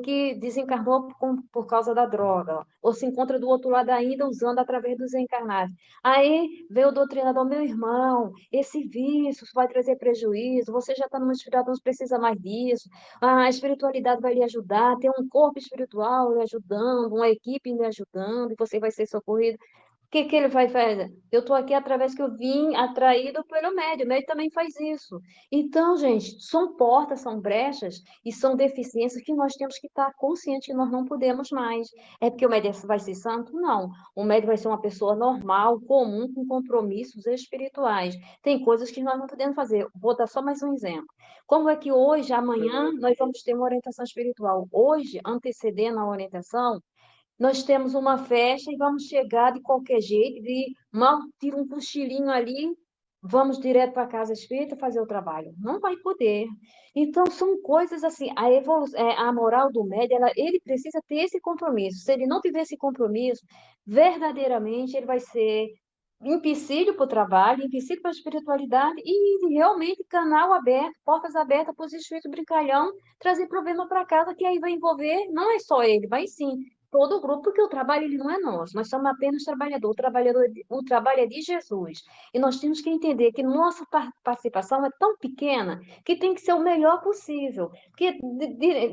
que desencarnou por causa da droga, ou se encontra do outro lado ainda usando através dos encarnados. Aí veio o doutrinador, meu irmão, esse vício vai trazer prejuízo, você já está numa espiritualidade, não precisa mais disso, a espiritualidade vai lhe ajudar, tem um corpo espiritual lhe ajudando, uma equipe lhe ajudando, e você vai ser socorrido. O que que ele vai fazer? Eu estou aqui através que eu vim atraído pelo médium, o médium também faz isso. Então, gente, são portas, são brechas e são deficiências que nós temos que estar conscientes que nós não podemos mais. É porque o médium vai ser santo? Não. O médium vai ser uma pessoa normal, comum, com compromissos espirituais. Tem coisas que nós não podemos fazer. Vou dar só mais um exemplo. Como é que hoje, amanhã, nós vamos ter uma orientação espiritual? Hoje, antecedendo a orientação, nós temos uma festa e vamos chegar de qualquer jeito, de mal tira um cochilinho ali, vamos direto para a casa espírita fazer o trabalho. Não vai poder. Então, são coisas assim, a moral do médium, ele precisa ter esse compromisso. Se ele não tiver esse compromisso, verdadeiramente ele vai ser empecilho para o trabalho, empecilho para a espiritualidade e realmente canal aberto, portas abertas para os espíritos brincalhão, trazer problema para casa, que aí vai envolver, não é só ele, vai sim, todo o grupo, porque o trabalho ele não é nosso, nós somos apenas trabalhador, o trabalho é de Jesus. E nós temos que entender que nossa participação é tão pequena que tem que ser o melhor possível. Porque,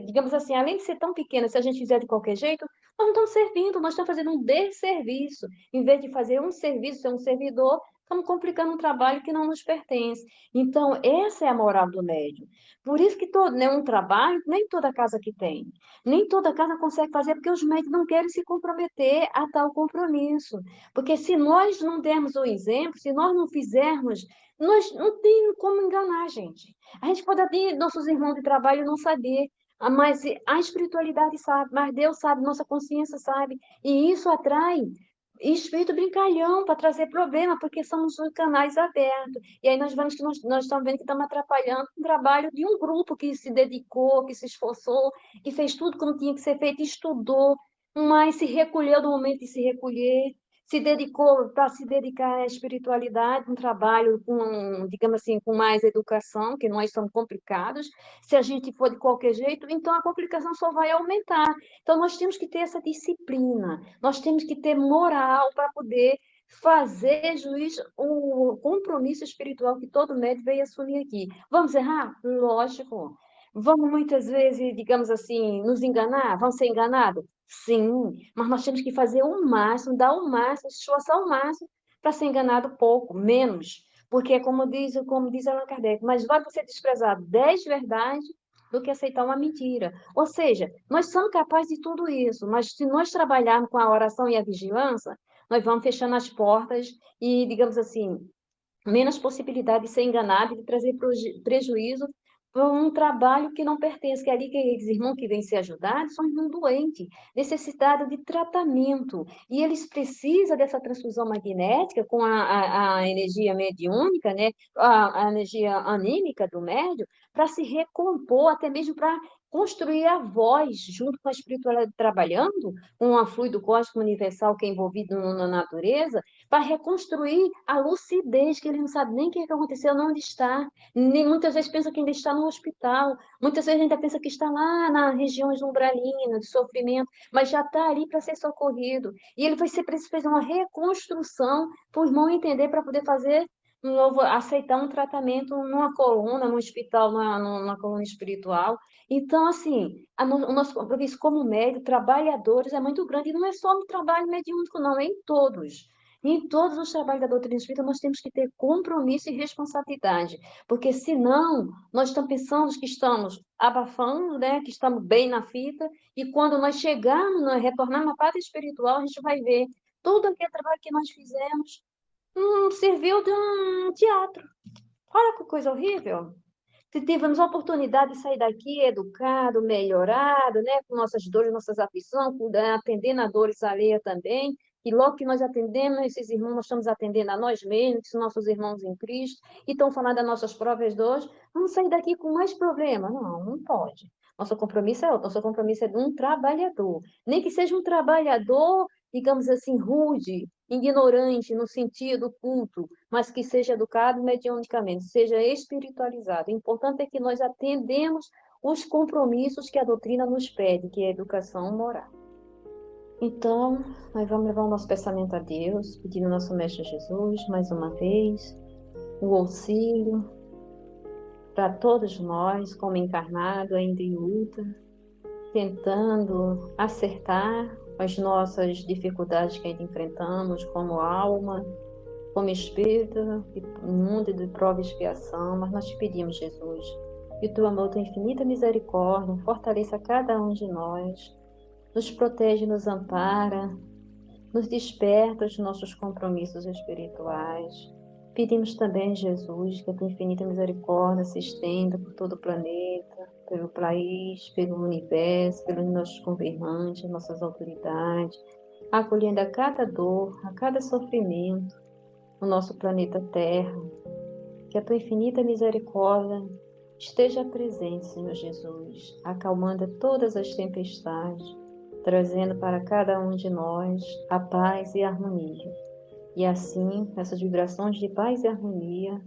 digamos assim, além de ser tão pequena, se a gente fizer de qualquer jeito, nós não estamos servindo, nós estamos fazendo um desserviço. Em vez de fazer um serviço, ser um servidor, estamos complicando um trabalho que não nos pertence. Então, essa é a moral do médium. Por isso que um trabalho, nem toda casa que tem. Nem toda casa consegue fazer, porque os médicos não querem se comprometer a tal compromisso. Porque se nós não dermos o exemplo, se nós não fizermos, nós não tem como enganar a gente. A gente pode ter nossos irmãos de trabalho não saber, mas a espiritualidade sabe, mas Deus sabe, nossa consciência sabe, e isso atrai espírito brincalhão para trazer problema, porque somos canais abertos. E aí nós vemos que nós estamos vendo que estamos atrapalhando o trabalho de um grupo que se dedicou, que se esforçou, que fez tudo como tinha que ser feito, estudou, mas se recolheu do momento de se recolher, se dedicou para se dedicar à espiritualidade, um trabalho com, digamos assim, com mais educação, que nós somos complicados. Se a gente for de qualquer jeito, então a complicação só vai aumentar. Então nós temos que ter essa disciplina, nós temos que ter moral para poder fazer juiz o compromisso espiritual que todo médico veio assumir aqui. Vamos errar? Lógico. Vamos muitas vezes, digamos assim, nos enganar? Vamos ser enganados? Sim, mas nós temos que fazer o máximo, dar o máximo, esforçar o máximo para ser enganado pouco, menos. Porque, como diz Allan Kardec, mas vale você desprezar 10 verdades do que aceitar uma mentira. Ou seja, nós somos capazes de tudo isso, mas se nós trabalharmos com a oração e a vigilância, nós vamos fechando as portas e, digamos assim, menos possibilidade de ser enganado e de trazer prejuízo por um trabalho que não pertence, que é ali que aqueles irmãos que vêm ser ajudados são irmãos doentes, necessitados de tratamento, e eles precisam dessa transfusão magnética com a energia mediúnica, né, a energia anímica do médium, para se recompor, até mesmo para construir a voz, junto com a espiritualidade trabalhando, com o fluido cósmico universal que é envolvido na natureza, para reconstruir a lucidez, que ele não sabe nem o que aconteceu, não onde está. Nem, muitas vezes pensa que ainda está no hospital, muitas vezes ainda pensa que está lá nas regiões umbralinas, de sofrimento, mas já está ali para ser socorrido. E ele vai ser preciso fazer uma reconstrução para o irmão entender, para poder fazer um novo, aceitar um tratamento numa coluna, num hospital, numa coluna espiritual. Então, assim, o nosso compromisso como médico, trabalhadores, é muito grande, e não é só no trabalho mediúnico, não, é em todos. Em todos os trabalhos da doutrina espírita, nós temos que ter compromisso e responsabilidade, porque senão nós estamos pensando que estamos abafando, né, que estamos bem na fita, e quando nós chegarmos, nós retornarmos à pátria espiritual, a gente vai ver todo aquele trabalho que nós fizemos serviu de um teatro. Olha que coisa horrível. Se tivemos a oportunidade de sair daqui educado, melhorado, né, com nossas dores, nossas aflições, atendendo a dores alheias também, e logo que nós atendemos esses irmãos, nós estamos atendendo a nós mesmos, que são nossos irmãos em Cristo, e estão falando das nossas próprias dores, vamos sair daqui com mais problema? Não, não pode. Nosso compromisso é outro, nosso compromisso é de um trabalhador. Nem que seja um trabalhador, digamos assim, rude, ignorante no sentido culto, mas que seja educado mediunicamente, seja espiritualizado. O importante é que nós atendemos os compromissos que a doutrina nos pede, que é a educação moral. Então, nós vamos levar o nosso pensamento a Deus, pedindo ao nosso Mestre Jesus, mais uma vez, o auxílio para todos nós, como encarnado, ainda em luta, tentando acertar as nossas dificuldades que ainda enfrentamos como alma, como espírito, no mundo de prova e expiação, mas nós te pedimos, Jesus, que o teu amor, tua infinita misericórdia, fortaleça cada um de nós, nos protege, nos ampara, nos desperta os nossos compromissos espirituais. Pedimos também, Jesus, que a tua infinita misericórdia se estenda por todo o planeta, pelo país, pelo universo, pelos nossos governantes, nossas autoridades, acolhendo a cada dor, a cada sofrimento no nosso planeta Terra. Que a tua infinita misericórdia esteja presente, Senhor Jesus, acalmando todas as tempestades, trazendo para cada um de nós a paz e a harmonia. E assim, nessas vibrações de paz e harmonia,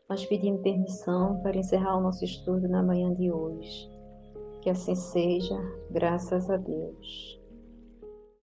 nós pedimos permissão para encerrar o nosso estudo na manhã de hoje. Que assim seja, graças a Deus.